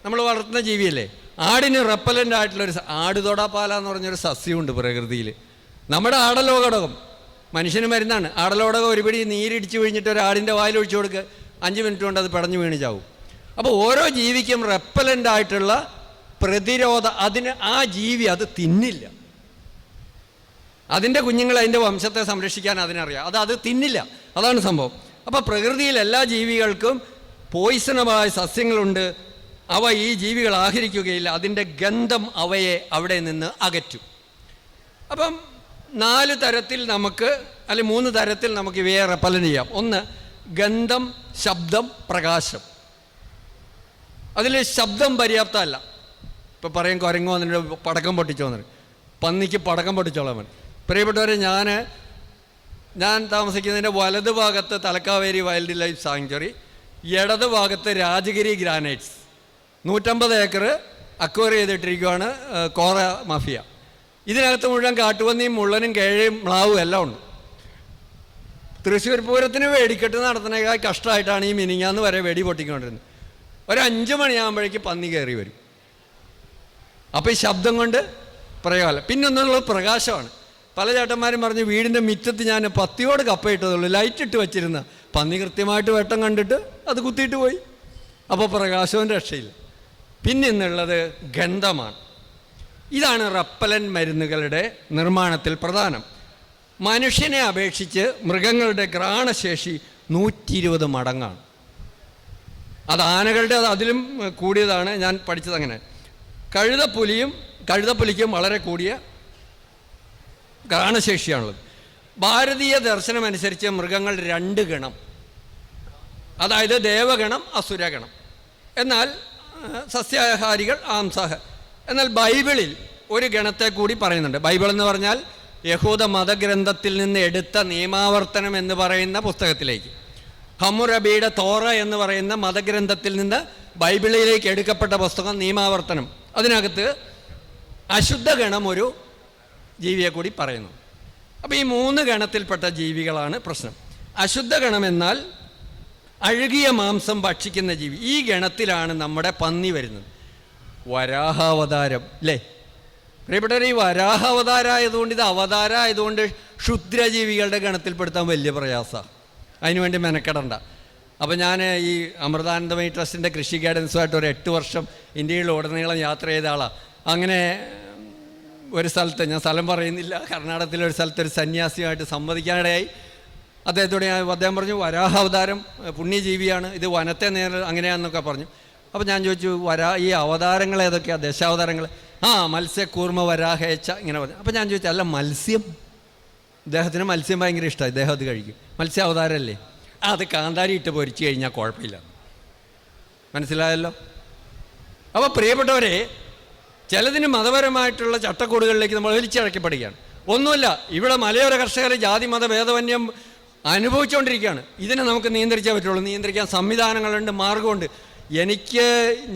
നമ്മൾ വളർത്തുന്ന ജീവിയല്ലേ, ആടിന് റെപ്പലൻ്റ് ആയിട്ടുള്ളൊരു ആടുതൊടാപ്പാല എന്ന് പറഞ്ഞൊരു സസ്യമുണ്ട് പ്രകൃതിയിൽ. നമ്മുടെ ആടലോകടകം മനുഷ്യന് മരുന്നാണ്. ആടലോടകം ഒരുപടി നീരിടിച്ച് കഴിഞ്ഞിട്ട് ഒരു ആടിൻ്റെ വായിൽ ഒഴിച്ചു കൊടുക്കുക, 5 മിനിറ്റ് കൊണ്ട് അത് പിടഞ്ഞു വീണ് ചാവും. അപ്പോൾ ഓരോ ജീവിക്കും റെപ്പലൻ്റ് ആയിട്ടുള്ള പ്രതിരോധ, അതിന് ആ ജീവി അത് തിന്നില്ല. അതിൻ്റെ കുഞ്ഞുങ്ങൾ, അതിൻ്റെ വംശത്തെ സംരക്ഷിക്കാൻ അതിനറിയാം, അത് തിന്നില്ല. അതാണ് സംഭവം. അപ്പോൾ പ്രകൃതിയിൽ എല്ലാ ജീവികൾക്കും പോയിസണമായ സസ്യങ്ങളുണ്ട്. അവ ഈ ജീവികൾ ആഹരിക്കുകയില്ല. അതിൻ്റെ ഗന്ധം അവയെ അവിടെ നിന്ന് അകറ്റും. അപ്പം 4 തരത്തിൽ നമുക്ക്, അല്ലെങ്കിൽ 3 തരത്തിൽ നമുക്ക് ഇവയെ റെപ്പലൻ്റ് ചെയ്യാം. ഒന്ന്, ഗന്ധം, ശബ്ദം, പ്രകാശം. അതിൽ ശബ്ദം പര്യാപ്തമല്ല. ഇപ്പോൾ പറയും കുരങ്ങോ എന്നിട്ട് പടക്കം പൊട്ടിച്ചോ എന്ന്. പന്നിക്ക് പടക്കം പൊട്ടിച്ചോളാൻ വേണ്ടി. പ്രിയപ്പെട്ടവരെ, ഞാൻ താമസിക്കുന്നതിൻ്റെ വലത് ഭാഗത്ത് തലക്കാവേരി വൈൽഡ് ലൈഫ് സാങ്ച്വറി, ഇടത് ഭാഗത്ത് രാജഗിരി ഗ്രാനൈറ്റ്സ്. 150 ഏക്കർ അക്വയർ ചെയ്തിട്ടിരിക്കുകയാണ് കോറ മാഫിയ. ഇതിനകത്ത് മുഴുവൻ കാട്ടുപന്നിയും മുള്ളനും കേഴയും മ്ലാവും എല്ലാം ഉണ്ട്. തൃശ്ശൂർ പൂരത്തിന് വെടിക്കെട്ട് നടത്തുന്നതിനേക്കാൾ കഷ്ടമായിട്ടാണ് ഈ മിനിങ്ങാന്ന് വരെ വെടി പൊട്ടിക്കൊണ്ടിരുന്നത്. ഒരു 5 മണിയാകുമ്പോഴേക്ക് പന്നി കയറി വരും. അപ്പോൾ ഈ ശബ്ദം കൊണ്ട് പ്രയോഗമല്ല. പിന്നൊന്നുള്ളത് പ്രകാശമാണ്. പല ചേട്ടന്മാരും പറഞ്ഞു, വീടിൻ്റെ മുറ്റത്ത് ഞാൻ പത്തിയോട് കപ്പയിട്ടതുള്ളൂ, ലൈറ്റ് ഇട്ട് വച്ചിരുന്ന പന്നി കൃത്യമായിട്ട് വെട്ടം കണ്ടിട്ട് അത് കുത്തിയിട്ട് പോയി. അപ്പോൾ പ്രകാശവും രക്ഷയില്ല. പിന്നെ ഇന്നുള്ളത് ഗന്ധമാണ്. ഇതാണ് റെപ്പലൻ്റ് മരുന്നുകളുടെ നിർമ്മാണത്തിൽ പ്രധാനം. മനുഷ്യനെ അപേക്ഷിച്ച് മൃഗങ്ങളുടെ ഘ്രാണശേഷി 120 മടങ്ങാണ്. അത് ആനകളുടെ അതിലും കൂടിയതാണ്. ഞാൻ പഠിച്ചത് അങ്ങനെ. കഴുതപ്പുലിക്കും വളരെ കൂടിയ ഘ്രാണശേഷിയാണുള്ളത്. ഭാരതീയ ദർശനമനുസരിച്ച് മൃഗങ്ങൾ 2 ഗണം, അതായത് ദേവഗണം, അസുരഗണം. എന്നാൽ സസ്യാഹാരികൾ, എന്നാൽ ബൈബിളിൽ ഒരു ഗണത്തെ കൂടി പറയുന്നുണ്ട്. ബൈബിൾ എന്ന് പറഞ്ഞാൽ യഹൂദ മതഗ്രന്ഥത്തിൽ നിന്ന് എടുത്ത നിയമാവർത്തനം എന്ന് പറയുന്ന പുസ്തകത്തിലേക്ക്, ഹമ്മുറബിയുടെ തോറ എന്ന് പറയുന്ന മതഗ്രന്ഥത്തിൽ നിന്ന് ബൈബിളിലേക്ക് എടുക്കപ്പെട്ട പുസ്തകം നിയമാവർത്തനം. അതിനകത്ത് അശുദ്ധ ഗണം ഒരു ജീവിയെ കൂടി പറയുന്നു. അപ്പോൾ ഈ 3 ഗണത്തിൽപ്പെട്ട ജീവികളാണ് പ്രശ്നം. അശുദ്ധ ഗണം എന്നാൽ അഴുകിയ മാംസം ഭക്ഷിക്കുന്ന ജീവി. ഈ ഗണത്തിലാണ് നമ്മുടെ പന്നി വരുന്നത്. വരാഹാവതാരം അല്ലേ പ്രിയപ്പെട്ടവർ? ഈ വരാഹാവതാരമായതുകൊണ്ട്, ഇത് അവതാരമായതുകൊണ്ട് ക്ഷുദ്രജീവികളുടെ ഗണത്തിൽപ്പെടുത്താൻ വലിയ പ്രയാസമാണ്. അതിനുവേണ്ടി മെനക്കെടണ്ട. അപ്പോൾ ഞാൻ ഈ അമൃതാനന്ദമയി ട്രസ്റ്റിൻ്റെ കൃഷി ഗൈഡൻസുമായിട്ട് ഒരു 8 വർഷം ഇന്ത്യയിൽ ഉടനീളം യാത്ര ചെയ്ത ആളാണ്. അങ്ങനെ ഒരു സ്ഥലത്ത്, ഞാൻ സ്ഥലം പറയുന്നില്ല, കർണാടകത്തിലെ ഒരു സ്ഥലത്ത് ഒരു സന്യാസിയുമായിട്ട് സംവദിക്കാനിടയായി. അദ്ദേഹം പറഞ്ഞു, വരാഹാവതാരം പുണ്യജീവിയാണ്, ഇത് വനത്തെ അങ്ങനെയാണെന്നൊക്കെ പറഞ്ഞു. അപ്പോൾ ഞാൻ ചോദിച്ചു, ഈ അവതാരങ്ങൾ ഏതൊക്കെയാണ്, ദശാവതാരങ്ങൾ? മത്സ്യക്കൂർമ്മ വരാഹേച്ച ഇങ്ങനെ പറഞ്ഞു. അപ്പോൾ ഞാൻ ചോദിച്ചു, അല്ല മത്സ്യം, ഇദ്ദേഹത്തിന് മത്സ്യം ഭയങ്കര ഇഷ്ടമാണ്, ഇദ്ദേഹം അത് കഴിക്കും, മത്സ്യാവതാരമല്ലേ? അത് കാന്താരി ഇട്ട് പൊരിച്ച് കഴിഞ്ഞാൽ കുഴപ്പമില്ല. മനസ്സിലായല്ലോ? അപ്പോൾ പ്രിയപ്പെട്ടവരെ, ചിലതിന് മതപരമായിട്ടുള്ള ചട്ടക്കൂടുകളിലേക്ക് നമ്മൾ വലിച്ചിഴക്കപ്പെടുകയാണ്. ഒന്നുമില്ല, ഇവിടെ മലയോര കർഷകർ ജാതി മത ഭേദമന്യം അനുഭവിച്ചുകൊണ്ടിരിക്കുകയാണ്. ഇതിനെ നമുക്ക് നിയന്ത്രിച്ചേ പറ്റുള്ളൂ. നിയന്ത്രിക്കാൻ സംവിധാനങ്ങളുണ്ട്, മാർഗമുണ്ട്.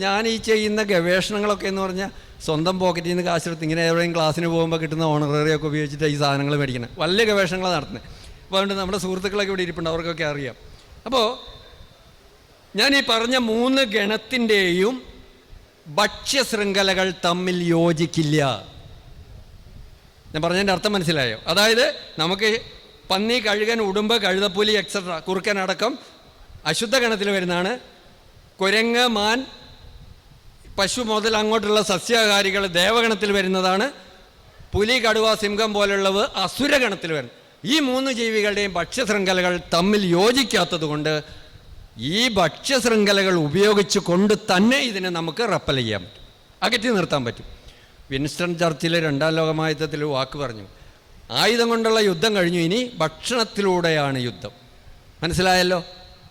ഞാൻ ഈ ചെയ്യുന്ന ഗവേഷണങ്ങളൊക്കെ എന്ന് പറഞ്ഞാൽ സ്വന്തം പോക്കറ്റിൽ നിന്ന് കാശെടുത്ത് ഇങ്ങനെ എവിടെയും ക്ലാസ്സിന് പോകുമ്പോൾ കിട്ടുന്ന ഓണററിയൊക്കെ ഉപയോഗിച്ചിട്ട് ഈ സാധനങ്ങൾ മേടിക്കുന്നത്. വലിയ ഗവേഷണങ്ങൾ നടത്തുന്നത്. അപ്പോൾ അതുകൊണ്ട് നമ്മുടെ സുഹൃത്തുക്കളൊക്കെ ഇവിടെ ഇരിപ്പുണ്ട്, അവർക്കൊക്കെ അറിയാം. അപ്പോൾ ഞാൻ ഈ പറഞ്ഞ 3 ഗണത്തിൻ്റെയും ഭക്ഷ്യശൃംഖലകൾ തമ്മിൽ യോജിക്കില്ല. ഞാൻ പറഞ്ഞതിൻ്റെ അർത്ഥം മനസ്സിലായോ? അതായത് നമുക്ക് പന്നി, കഴുകൻ, ഉടുമ്പ്, കഴുതപ്പുലി എക്സെട്ര, കുറുക്കനടക്കം അശുദ്ധ ഗണത്തിൽ വരുന്നതാണ്. കുരങ്ങ്, മാൻ, പശു മുതൽ അങ്ങോട്ടുള്ള സസ്യാഹാരികൾ ദേവഗണത്തിൽ വരുന്നതാണ്. പുലി, കടുവ, സിംഹം പോലുള്ളവ അസുരഗണത്തിൽ വരുന്നത്. ഈ 3 ജീവികളുടെയും ഭക്ഷ്യശൃംഖലകൾ തമ്മിൽ യോജിക്കാത്തത് കൊണ്ട് ഈ ഭക്ഷ്യശൃംഖലകൾ ഉപയോഗിച്ച് കൊണ്ട് തന്നെ ഇതിനെ നമുക്ക് റെപ്പൽ ചെയ്യാൻ പറ്റും, അകറ്റി നിർത്താൻ പറ്റും. വിൻസ്റ്റൺ ചർച്ചിൽ 2ാം ലോകമഹായുദ്ധത്തിൽ വാക്ക് പറഞ്ഞു, ആയുധം കൊണ്ടുള്ള യുദ്ധം കഴിഞ്ഞു, ഇനി ഭക്ഷണത്തിലൂടെയാണ് യുദ്ധം. മനസ്സിലായല്ലോ?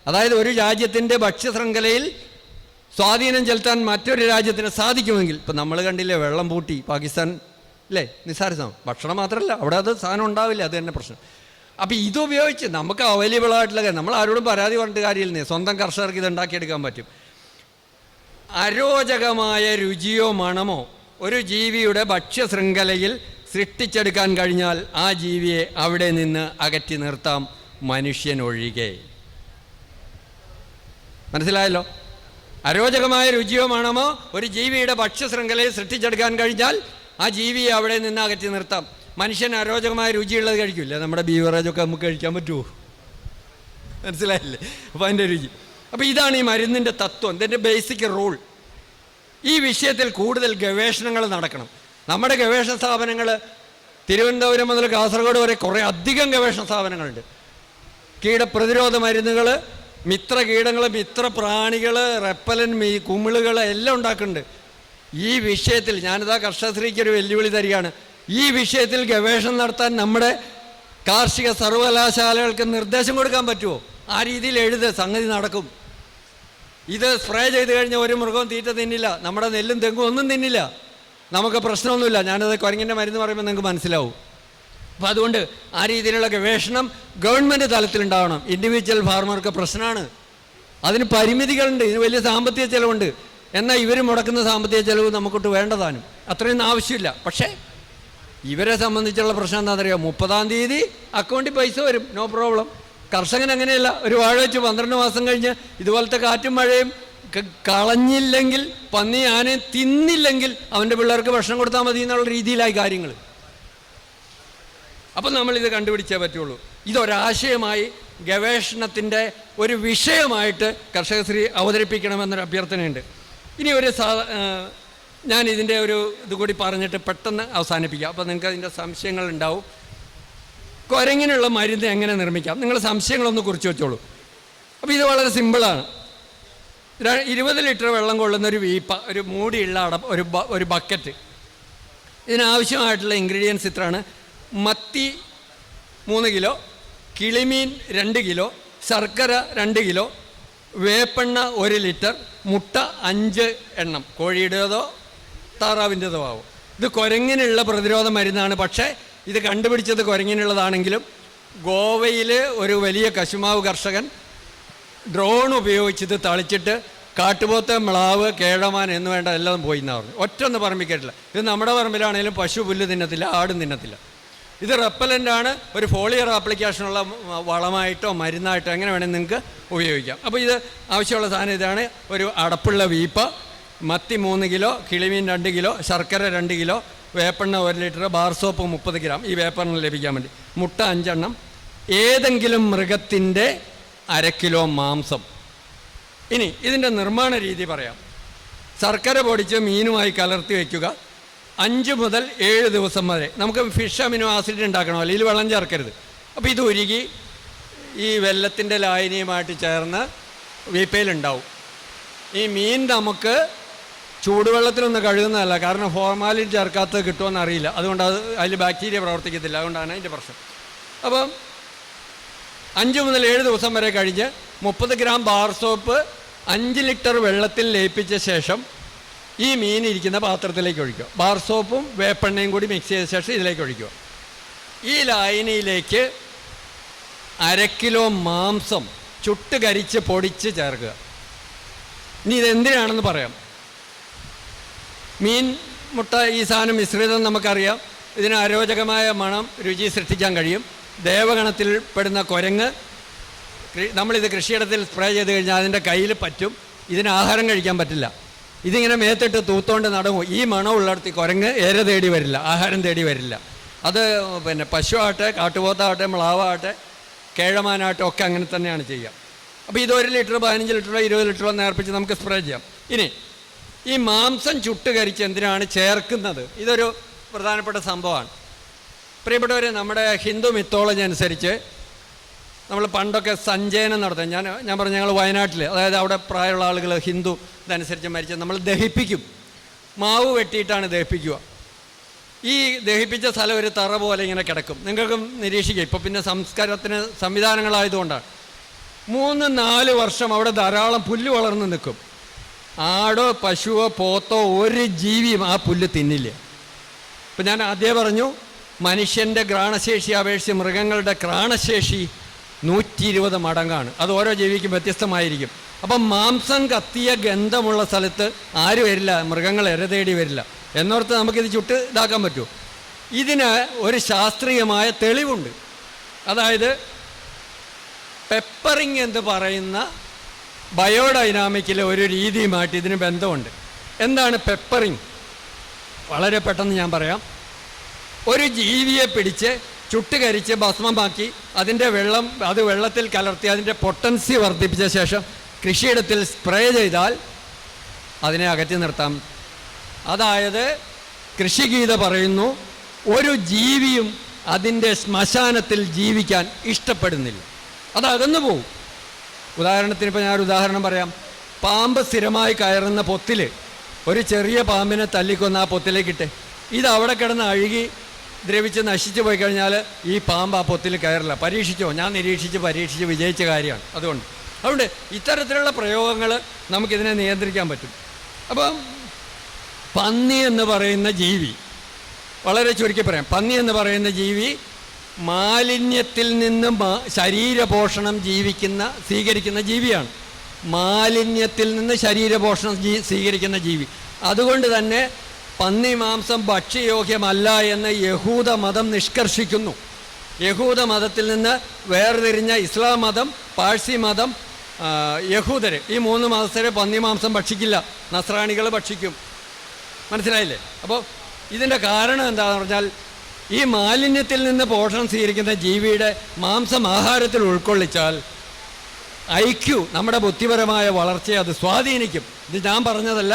അതായത് ഒരു രാജ്യത്തിൻ്റെ ഭക്ഷ്യശൃംഖലയിൽ സ്വാധീനം ചെലുത്താൻ മറ്റൊരു രാജ്യത്തിന് സാധിക്കുമെങ്കിൽ, ഇപ്പം നമ്മൾ കണ്ടില്ലേ വെള്ളം പൂട്ടി പാകിസ്ഥാൻ, അല്ലേ? നിസ്സാര സാധനം, ഭക്ഷണം മാത്രമല്ല, അവിടെ അത് സാധനം ഉണ്ടാവില്ല, അത് തന്നെ പ്രശ്നം. അപ്പോൾ ഇതുപയോഗിച്ച് നമുക്ക് അവൈലബിൾ ആയിട്ടുള്ള, നമ്മൾ ആരോടും പരാതി പറഞ്ഞിട്ട് കാര്യമില്ലേ, സ്വന്തം കർഷകർക്ക് ഇത് ഉണ്ടാക്കിയെടുക്കാൻ പറ്റും. അരോചകമായ രുചിയോ മണമോ ഒരു ജീവിയുടെ ഭക്ഷ്യശൃംഖലയിൽ സൃഷ്ടിച്ചെടുക്കാൻ കഴിഞ്ഞാൽ ആ ജീവിയെ അവിടെ നിന്ന് അകറ്റി നിർത്താം, മനുഷ്യനൊഴികെ. മനസ്സിലായല്ലോ? അരോചകമായ രുചിയോ മണമോ ഒരു ജീവിയുടെ ഭക്ഷ്യശൃംഖലയിൽ സൃഷ്ടിച്ചെടുക്കാൻ കഴിഞ്ഞാൽ ആ ജീവിയെ അവിടെ നിന്ന് അകറ്റി നിർത്താം. മനുഷ്യൻ അരോചകമായ രുചിയുള്ളത് കഴിക്കില്ല. നമ്മുടെ ബീവറേജൊക്കെ നമുക്ക് കഴിക്കാൻ പറ്റുമോ? മനസ്സിലായില്ലേ? അപ്പോൾ അതിൻ്റെ രുചി. അപ്പോൾ ഇതാണ് ഈ മരുന്നിൻ്റെ തത്വം, ഇതിൻ്റെ ബേസിക് റൂൾ. ഈ വിഷയത്തിൽ കൂടുതൽ ഗവേഷണങ്ങൾ നടക്കണം. നമ്മുടെ ഗവേഷണ സ്ഥാപനങ്ങൾ തിരുവനന്തപുരം മുതൽ കാസർഗോഡ് വരെ കുറേ അധികം ഗവേഷണ സ്ഥാപനങ്ങളുണ്ട്. കീടപ്രതിരോധ മരുന്നുകൾ, മിത്ര കീടങ്ങൾ, മിത്ര പ്രാണികൾ, റെപ്പലൻ, കുമിളുകൾ എല്ലാം ഉണ്ടാക്കുന്നുണ്ട്. ഈ വിഷയത്തിൽ ഞാനിതാ കർഷകശ്രീക്കൊരു വെല്ലുവിളി തരികയാണ്. ഈ വിഷയത്തിൽ ഗവേഷണം നടത്താൻ നമ്മുടെ കാർഷിക സർവകലാശാലകൾക്ക് നിർദ്ദേശം കൊടുക്കാൻ പറ്റുമോ? ആ രീതിയിൽ സംഗതി നടക്കും. ഇത് സ്പ്രേ ചെയ്ത് കഴിഞ്ഞാൽ ഒരു മൃഗവും തീറ്റ തിന്നില്ല, നമ്മുടെ നെല്ലും തെങ്ങും ഒന്നും തിന്നില്ല, നമുക്ക് പ്രശ്നമൊന്നുമില്ല. ഞാനത് കുരങ്ങിൻ്റെ മരുന്ന് പറയുമ്പോൾ നിങ്ങൾക്ക് മനസ്സിലാവും. അപ്പോൾ അതുകൊണ്ട് ആ രീതിയിലുള്ള ഗവേഷണം ഗവൺമെൻറ് തലത്തിലുണ്ടാവണം. ഇൻഡിവിജ്വൽ ഫാർമർക്ക് പ്രശ്നമാണ്, അതിന് പരിമിതികളുണ്ട്, ഇതിന് വലിയ സാമ്പത്തിക ചിലവുണ്ട്. എന്നാൽ ഇവർ മുടക്കുന്ന സാമ്പത്തിക ചിലവ് നമുക്കൊട്ട് വേണ്ടതാനും, അത്രയൊന്നും ആവശ്യമില്ല. പക്ഷേ ഇവരെ സംബന്ധിച്ചുള്ള പ്രശ്നം എന്താണെന്നറിയാം, 30-ാം തീയതി അക്കൗണ്ടിൽ പൈസ വരും, നോ പ്രോബ്ലം. കർഷകൻ അങ്ങനെയല്ല, ഒരു വാഴ വെച്ച് 12 മാസം കഴിഞ്ഞ് ഇതുപോലത്തെ കാറ്റും മഴയും കളഞ്ഞില്ലെങ്കിൽ, പന്നി ആനയെ തിന്നില്ലെങ്കിൽ അവൻ്റെ പിള്ളേർക്ക് ഭക്ഷണം കൊടുത്താൽ മതി എന്നുള്ള രീതിയിലായി കാര്യങ്ങൾ. അപ്പം നമ്മളിത് കണ്ടുപിടിച്ചേ പറ്റുള്ളൂ. ഇതൊരാശയമായി ഗവേഷണത്തിൻ്റെ ഒരു വിഷയമായിട്ട് കർഷകശ്രീ അവതരിപ്പിക്കണമെന്നൊരു അഭ്യർത്ഥനയുണ്ട്. ഇനി ഞാൻ ഇതിൻ്റെ ഒരു ഇതുകൂടി പറഞ്ഞിട്ട് പെട്ടെന്ന് അവസാനിപ്പിക്കാം. അപ്പോൾ നിങ്ങൾക്ക് അതിൻ്റെ സംശയങ്ങളുണ്ടാവും. കുരങ്ങിനുള്ള മരുന്ന് എങ്ങനെ നിർമ്മിക്കാം, നിങ്ങൾ സംശയങ്ങളൊന്ന് കുറിച്ച് വെച്ചോളൂ. അപ്പോൾ ഇത് വളരെ സിമ്പിളാണ്. 20 ലിറ്റർ വെള്ളം കൊള്ളുന്ന ഒരു വീപ്പ, ഒരു മൂടിയുള്ള ഒരു ബക്കറ്റ്. ഇതിനാവശ്യമായിട്ടുള്ള ഇൻഗ്രീഡിയൻസ് ഇത്രയാണ്: മത്തി 3 കിലോ, കിളിമീൻ 2 കിലോ, ശർക്കര 2 കിലോ, വേപ്പെണ്ണ 1 ലിറ്റർ, മുട്ട 5 എണ്ണം, കോഴിയുടേതോ താറാവിൻ്റെതോ ആവും. ഇത് കുരങ്ങിനുള്ള പ്രതിരോധ മരുന്നാണ്. പക്ഷേ ഇത് കണ്ടുപിടിച്ചത് കുരങ്ങിനുള്ളതാണെങ്കിലും ഗോവയിൽ ഒരു വലിയ കശുമാവ് കർഷകൻ ഡ്രോൺ ഉപയോഗിച്ചിത് തളിച്ചിട്ട് കാട്ടുപോത്ത്, മ്ലാവ്, കേഴമാൻ എന്ന് വേണ്ട എല്ലാം പോയി എന്നാണ് പറഞ്ഞു. ഒറ്റൊന്ന് പറമ്പിക്കേട്ടില്ല. ഇത് നമ്മുടെ പറമ്പിലാണെങ്കിലും പശു പുല്ല് തിന്നത്തില്ല, ആടും തിന്നത്തില്ല. ഇത് റെപ്പലൻ്റാണ്. ഒരു ഫോളിയർ ആപ്ലിക്കേഷനുള്ള വളമായിട്ടോ മരുന്നായിട്ടോ എങ്ങനെ വേണമെങ്കിൽ നിങ്ങൾക്ക് ഉപയോഗിക്കാം. അപ്പോൾ ഇത് ആവശ്യമുള്ള സാധനം ഇതാണ്: ഒരു അടപ്പുള്ള വീപ്പ, മത്തി 3 കിലോ, കിളിമീൻ 2 കിലോ, ശർക്കര 2 കിലോ, വേപ്പെണ്ണ 1 ലിറ്റർ, ബാർ സോപ്പ് 30 ഗ്രാം ഈ വേപ്പെണ്ണ ലഭിക്കാൻ വേണ്ടി, മുട്ട 5 എണ്ണം, ഏതെങ്കിലും മൃഗത്തിൻ്റെ 1/2 കിലോ മാംസം. ഇനി ഇതിൻ്റെ നിർമ്മാണ രീതി പറയാം. ശർക്കര പൊടിച്ച് മീനുമായി കലർത്തി വയ്ക്കുക. 5 മുതൽ 7 ദിവസം വരെ. നമുക്ക് ഫിഷ് അമിനോ ആസിഡ് ഉണ്ടാക്കണം, അല്ലെങ്കിൽ വെള്ളം ചേർക്കരുത്. അപ്പോൾ ഇത് ഉരുകി ഈ വെല്ലത്തിൻ്റെ ലായനിയുമായിട്ട് ചേർന്ന് വീപ്പയിലുണ്ടാവും. ഈ മീൻ നമുക്ക് ചൂടുവെള്ളത്തിലൊന്നും കഴുകുന്നതല്ല, കാരണം ഫോർമാലിൻ ചേർക്കാത്തത് കിട്ടുമെന്ന് അറിയില്ല. അതുകൊണ്ട് അതിൽ ബാക്ടീരിയ പ്രവർത്തിക്കത്തില്ല, അതുകൊണ്ടാണ് അതിൻ്റെ പ്രശ്നം. അപ്പം 5 മുതൽ 7 ദിവസം വരെ കഴിഞ്ഞ് 30 ഗ്രാം ബാർ സോപ്പ് 5 ലിറ്റർ വെള്ളത്തിൽ ലയിപ്പിച്ച ശേഷം ഈ മീൻ ഇരിക്കുന്ന പാത്രത്തിലേക്ക് ഒഴിക്കുക. ബാർ സോപ്പും വേപ്പെണ്ണയും കൂടി മിക്സ് ചെയ്ത ശേഷം ഇതിലേക്ക് ഒഴിക്കുക. ഈ ലായനിയിലേക്ക് 1/2 കിലോ മാംസം ചുട്ട് കരിച്ച് പൊടിച്ച് ചേർക്കുക. ഇനി ഇതെന്തിനാണെന്ന് പറയാം. മീൻ, മുട്ട, ഈ സാധനം മിശ്രിതം നമുക്കറിയാം. ഇതിന് അരോചകമായ മണം, രുചി സൃഷ്ടിക്കാൻ കഴിയും. ദേവഗണത്തിൽ പെടുന്ന കുരങ്ങ് നമ്മളിത് കൃഷിയിടത്തിൽ സ്പ്രേ ചെയ്ത് കഴിഞ്ഞാൽ അതിൻ്റെ കയ്യിൽ പറ്റും. ഇതിന് ആഹാരം കഴിക്കാൻ പറ്റില്ല. ഇതിങ്ങനെ മേത്തിട്ട് തൂത്തോണ്ട് നടങ്ങും. ഈ മണം ഉള്ളിടത്ത് കുരങ്ങ് ഇര തേടി വരില്ല, ആഹാരം തേടി വരില്ല. അത് പിന്നെ പശു ആവട്ടെ, കാട്ടുപോത്താവട്ടെ, മ്ലാവാവട്ടെ, കേഴമാനാവട്ടെ ഒക്കെ അങ്ങനെ തന്നെയാണ് ചെയ്യുക. അപ്പോൾ ഇത് 1 ലിറ്റർ 15 ലിറ്ററോ 20 ലിറ്ററോ നേർപ്പിച്ച് നമുക്ക് സ്പ്രേ ചെയ്യാം. ഇനി ഈ മാംസം ചുട്ട് കരിച്ച് എന്തിനാണ് ചേർക്കുന്നത്? ഇതൊരു പ്രധാനപ്പെട്ട സംഭവമാണ്. പ്രിയപ്പെട്ടവരെ, നമ്മുടെ ഹിന്ദു മിത്തോളജി അനുസരിച്ച് നമ്മൾ പണ്ടൊക്കെ സഞ്ചയനം നടത്തും. ഞാൻ പറഞ്ഞു, ഞങ്ങൾ വയനാട്ടിൽ, അതായത് അവിടെ പ്രായമുള്ള ആളുകൾ ഹിന്ദു ഇതനുസരിച്ച് മരിച്ചത് നമ്മൾ ദഹിപ്പിക്കും. മാവ് വെട്ടിയിട്ടാണ് ദഹിപ്പിക്കുക. ഈ ദഹിപ്പിച്ച സ്ഥലം ഒരു തറ പോലെ ഇങ്ങനെ കിടക്കും. നിങ്ങൾക്കും നിരീക്ഷിക്കുക. ഇപ്പോൾ പിന്നെ സംസ്കാരത്തിന് സംവിധാനങ്ങളായതുകൊണ്ടാണ്. 3-4 വർഷം അവിടെ ധാരാളം പുല്ല് വളർന്ന് നിൽക്കും. ആടോ പശുവോ പോത്തോ ഒരു ജീവിയും ആ പുല്ല് തിന്നില്ല. ഇപ്പം ഞാൻ ആദ്യം പറഞ്ഞു, മനുഷ്യൻ്റെ ഘ്രാണശേഷി അപേക്ഷിച്ച് മൃഗങ്ങളുടെ ഘ്രാണശേഷി 120 മടങ്ങാണ്. അത് ഓരോ ജീവിക്കും വ്യത്യസ്തമായിരിക്കും. അപ്പം മാംസം കത്തിയ ഗന്ധമുള്ള സ്ഥലത്ത് ആരും വരില്ല, മൃഗങ്ങൾ ഇര തേടി വരില്ല എന്നോർത്ത് നമുക്കിത് ചുട്ട് ഇതാക്കാൻ പറ്റുമോ? ഇതിന് ഒരു ശാസ്ത്രീയമായ തെളിവുണ്ട്. അതായത് പെപ്പറിങ് എന്ന് പറയുന്ന ബയോഡൈനാമിക്കിലെ ഒരു രീതിയുമായിട്ട് ഇതിന് ബന്ധമുണ്ട്. എന്താണ് പെപ്പറിങ്? വളരെ പെട്ടെന്ന് ഞാൻ പറയാം. ഒരു ജീവിയെ പിടിച്ച് ചുട്ടുകരിച്ച് ഭസ്മമാക്കി അതിൻ്റെ വെള്ളത്തിൽ കലർത്തി അതിൻ്റെ പൊട്ടൻസി വർദ്ധിപ്പിച്ച ശേഷം കൃഷിയിടത്തിൽ സ്പ്രേ ചെയ്താൽ അതിനെ അകറ്റി നിർത്താം. അതായത് കൃഷിഗീത പറയുന്നു, ഒരു ജീവിയും അതിൻ്റെ ശ്മശാനത്തിൽ ജീവിക്കാൻ ഇഷ്ടപ്പെടുന്നില്ല, അത് അകന്നു പോകും. ഉദാഹരണത്തിന് ഇപ്പോൾ ഞാനൊരു ഉദാഹരണം പറയാം. പാമ്പ് സ്ഥിരമായി കയറുന്ന പൊത്തിൽ ഒരു ചെറിയ പാമ്പിനെ തല്ലിക്കൊന്ന് ആ പൊത്തിലേക്കിട്ട് ഇത് അവിടെ കിടന്ന് അഴുകി ദ്രവിച്ച് നശിച്ചു പോയി കഴിഞ്ഞാൽ ഈ പാമ്പ് ആ പൊത്തിൽ കയറില്ല. പരീക്ഷിച്ചോ? ഞാൻ പരീക്ഷിച്ച് വിജയിച്ച കാര്യമാണ്. അതുകൊണ്ട് ഇത്തരത്തിലുള്ള പ്രയോഗങ്ങൾ നമുക്കിതിനെ നിയന്ത്രിക്കാൻ പറ്റും. അപ്പം പന്നി എന്ന് പറയുന്ന ജീവി, വളരെ ചുരുക്കി പറയാം, പന്നി എന്ന് പറയുന്ന ജീവി മാലിന്യത്തിൽ നിന്ന് ശരീരപോഷണം സ്വീകരിക്കുന്ന ജീവിയാണ്. മാലിന്യത്തിൽ നിന്ന് ശരീരപോഷണം സ്വീകരിക്കുന്ന ജീവി. അതുകൊണ്ട് തന്നെ പന്നി മാംസം ഭക്ഷ്യയോഗ്യമല്ല എന്ന് യഹൂദ മതം നിഷ്കർഷിക്കുന്നു. യഹൂദ മതത്തിൽ നിന്ന് വേർതിരിഞ്ഞ ഇസ്ലാം മതം, പാഴ്സി മതം, യഹൂദർ, ഈ 3 മതസ്ഥരെ പന്നി മാംസം ഭക്ഷിക്കില്ല, നസ്രാണികൾ ഭക്ഷിക്കും. മനസ്സിലായില്ലേ? അപ്പോൾ ഇതിൻ്റെ കാരണം എന്താണെന്ന് പറഞ്ഞാൽ ഈ മാലിന്യത്തിൽ നിന്ന് പോഷണം സ്വീകരിക്കുന്ന ജീവിയുടെ മാംസം ആഹാരത്തിൽ ഉൾക്കൊള്ളിച്ചാൽ ഐക്യു, നമ്മുടെ ബുദ്ധിപരമായ വളർച്ചയെ അത് സ്വാധീനിക്കും. ഇത് ഞാൻ പറഞ്ഞതല്ല,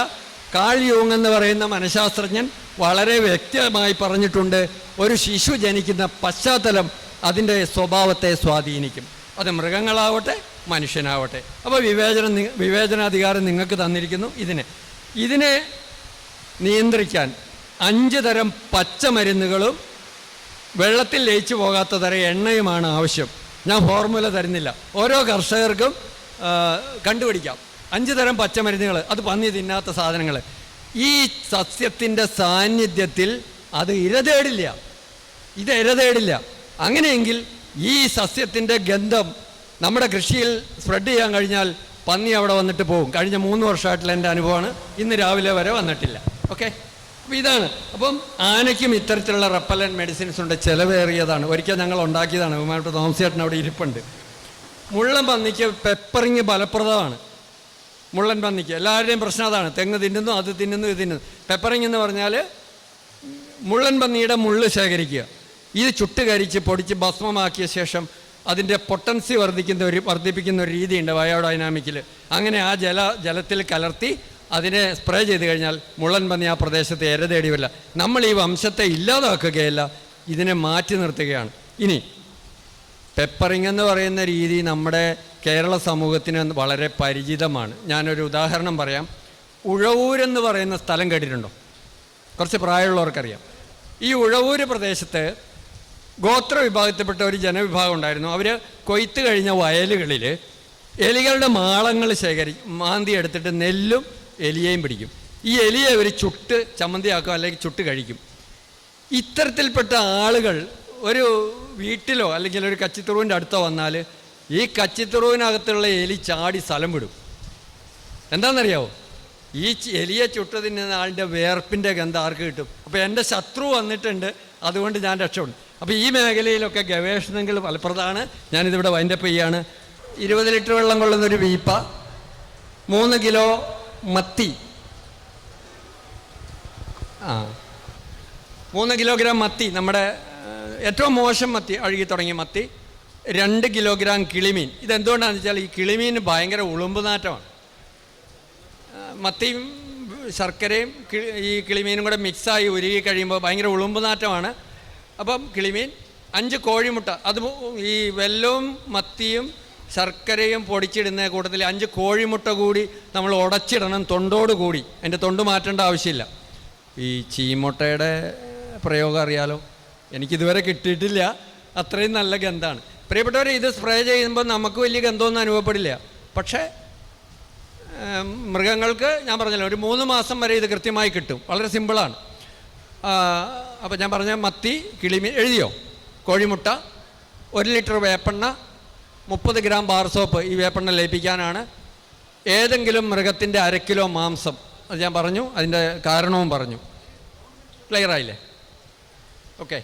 കാൾ യൂങ് എന്ന് പറയുന്ന മനഃശാസ്ത്രജ്ഞൻ വളരെ വ്യക്തമായി പറഞ്ഞിട്ടുണ്ട്. ഒരു ശിശു ജനിക്കുന്ന പശ്ചാത്തലം അതിൻ്റെ സ്വഭാവത്തെ സ്വാധീനിക്കും. അത് മൃഗങ്ങളാവട്ടെ മനുഷ്യനാവട്ടെ. അപ്പോൾ വിവേചനാധികാരം നിങ്ങൾക്ക് തന്നിരിക്കുന്നു. ഇതിനെ നിയന്ത്രിക്കാൻ 5 തരം പച്ചമരുന്നുകളും വെള്ളത്തിൽ ലയിച്ചു പോകാത്ത തരം എണ്ണയുമാണ് ആവശ്യം. ഞാൻ ഫോർമുല തരുന്നില്ല, ഓരോ കർഷകർക്കും കണ്ടുപിടിക്കാം. 5 തരം പച്ചമരുന്നുകൾ, അത് പന്നി തിന്നാത്ത സാധനങ്ങൾ. ഈ സസ്യത്തിൻ്റെ സാന്നിധ്യത്തിൽ അത് ഇരതേടില്ല. അങ്ങനെയെങ്കിൽ ഈ സസ്യത്തിൻ്റെ ഗന്ധം നമ്മുടെ കൃഷിയിൽ സ്പ്രെഡ് ചെയ്യാൻ കഴിഞ്ഞാൽ പന്നി അവിടെ വന്നിട്ട് പോകും. കഴിഞ്ഞ 3 വർഷമായിട്ടുള്ള എൻ്റെ അനുഭവമാണ്. ഇന്ന് രാവിലെ വരെ വന്നിട്ടില്ല. ഓക്കെ, അപ്പോൾ ഇതാണ്. അപ്പം ആനയ്ക്കും ഇത്തരത്തിലുള്ള റെപ്പലൻ്റ് മെഡിസിൻസ് ഉണ്ട്, ചിലവേറിയതാണ്. ഒരിക്കൽ ഞങ്ങൾ ഉണ്ടാക്കിയതാണ്. ബഹുമാനപ്പെട്ട തോമസേട്ടൻ അവിടെ ഇരിപ്പുണ്ട്. മുള്ളൻ പന്നിക്ക് പെപ്പറിങ് ഫലപ്രദമാണ്. മുള്ളൻ പന്നിക്ക് എല്ലാവരുടെയും പ്രശ്നം അതാണ്. തെങ്ങ് തിന്നുന്നു, അത് തിന്നുന്നു, ഇത് തിന്നുന്നു. പെപ്പറിങ് എന്ന് പറഞ്ഞാൽ മുള്ളൻ പന്നിയുടെ മുള്ള് ശേഖരിക്കുക, ഇത് ചുട്ടുകരിച്ച് പൊടിച്ച് ഭസ്മമാക്കിയ ശേഷം അതിൻ്റെ പൊട്ടൻസി വർദ്ധിപ്പിക്കുന്ന ഒരു രീതിയുണ്ട് ബയോഡൈനാമിക്കിൽ. അങ്ങനെ ആ ജലത്തിൽ കലർത്തി അതിനെ സ്പ്രേ ചെയ്ത് കഴിഞ്ഞാൽ മുള്ളൻ പന്നി ആ പ്രദേശത്ത് ഇര തേടി വരില്ല. നമ്മൾ ഈ വംശത്തെ ഇല്ലാതാക്കുകയല്ല, ഇതിനെ മാറ്റി നിർത്തുകയാണ്. ഇനി പെപ്പറിങ് എന്ന് പറയുന്ന രീതി നമ്മുടെ കേരള സമൂഹത്തിന് വളരെ പരിചിതമാണ്. ഞാനൊരു ഉദാഹരണം പറയാം. ഉഴവൂരെന്ന് പറയുന്ന സ്ഥലം കേട്ടിട്ടുണ്ടോ? കുറച്ച് പ്രായമുള്ളവർക്കറിയാം. ഈ ഉഴവൂര് പ്രദേശത്ത് ഗോത്ര വിഭാഗത്തിൽപ്പെട്ട ഒരു ജനവിഭാഗം ഉണ്ടായിരുന്നു. അവർ കൊയ്ത്ത് കഴിഞ്ഞ വയലുകളിൽ എലികളുടെ മാളങ്ങൾ മാന്തി എടുത്തിട്ട് നെല്ലും എലിയെയും പിടിക്കും. ഈ എലിയെ അവർ ചുട്ട് ചമ്മന്തിയാക്കും, അല്ലെങ്കിൽ ചുട്ട് കഴിക്കും. ഇത്തരത്തിൽപ്പെട്ട ആളുകൾ ഒരു വീട്ടിലോ അല്ലെങ്കിൽ ഒരു കച്ചിത്തുറുവിൻ്റെ അടുത്തോ വന്നാൽ ഈ കച്ചിത്തുറുവിനകത്തുള്ള എലി ചാടി സ്ഥലം വിടും. എന്താണെന്നറിയാവോ? ഈ എലിയെ ചുട്ട് തിന്നുന്ന ആളിൻ്റെ വേർപ്പിൻ്റെ ഗന്ധം ആർക്ക് കിട്ടും? അപ്പോൾ എൻ്റെ ശത്രു വന്നിട്ടുണ്ട്, അതുകൊണ്ട് ഞാൻ രക്ഷപ്പെടും. അപ്പോൾ ഈ മേഖലയിലൊക്കെ ഗവേഷണങ്ങൾ ഫലപ്രദമാണ്. ഞാനിതിവിടെ വൈൻഡപ്പ് ചെയ്യാണ്. 20 ലിറ്റർ വെള്ളം കൊള്ളുന്നൊരു വീപ്പ, 3 കിലോ മത്തി, 3 കിലോഗ്രാം മത്തി, നമ്മുടെ ഏറ്റവും മോശം മത്തി, അഴുകി തുടങ്ങിയ മത്തി, 2 കിലോഗ്രാം കിളിമീൻ. ഇതെന്തുകൊണ്ടാണെന്ന് വെച്ചാൽ ഈ കിളിമീൻ ഭയങ്കര ഉളുമ്പ് നാറ്റമാണ്. മത്തിയും ശർക്കരയും ഈ കിളിമീനും കൂടെ മിക്സായി ഉരുകി കഴിയുമ്പോൾ ഭയങ്കര ഉളുമ്പ് നാറ്റമാണ്. അപ്പം കിളിമീൻ, 5 കോഴിമുട്ട, അത് ഈ വെല്ലവും മത്തിയും ശർക്കരയും പൊടിച്ചിടുന്ന കൂട്ടത്തിൽ 5 കോഴിമുട്ട കൂടി നമ്മൾ ഉടച്ചിടണം, തൊണ്ടോട് കൂടി. അതിൻ്റെ തൊണ്ട് മാറ്റേണ്ട ആവശ്യമില്ല. ഈ ചീമുട്ടയുടെ പ്രയോഗം അറിയാലോ, എനിക്കിതുവരെ കിട്ടിയിട്ടില്ല. അത്രയും നല്ല ഗന്ധമാണ്. പ്രിയപ്പെട്ടവരെ, ഇത് സ്പ്രേ ചെയ്യുമ്പോൾ നമുക്ക് വലിയ ഗന്ധമൊന്നും അനുഭവപ്പെടില്ല. പക്ഷേ മൃഗങ്ങൾക്ക് ഞാൻ പറഞ്ഞല്ലോ, ഒരു 3 മാസം വരെ ഇത് കൃത്യമായി കിട്ടും. വളരെ സിമ്പിളാണ്. അപ്പോൾ ഞാൻ പറഞ്ഞ മത്തി, കിളിമീൻ എഴുതിയോ? കോഴിമുട്ട, 1 ലിറ്റർ വേപ്പെണ്ണ, 30 ഗ്രാം ബാർ സോപ്പ്. ഈ വേപ്പെണ്ണ ലയിപ്പിക്കാനാണ്. ഏതെങ്കിലും മൃഗത്തിൻ്റെ 1/2 കിലോ മാംസം, അത് ഞാൻ പറഞ്ഞു, അതിൻ്റെ കാരണവും പറഞ്ഞു. ക്ലിയർ ആയില്ലേ? ഓക്കെ.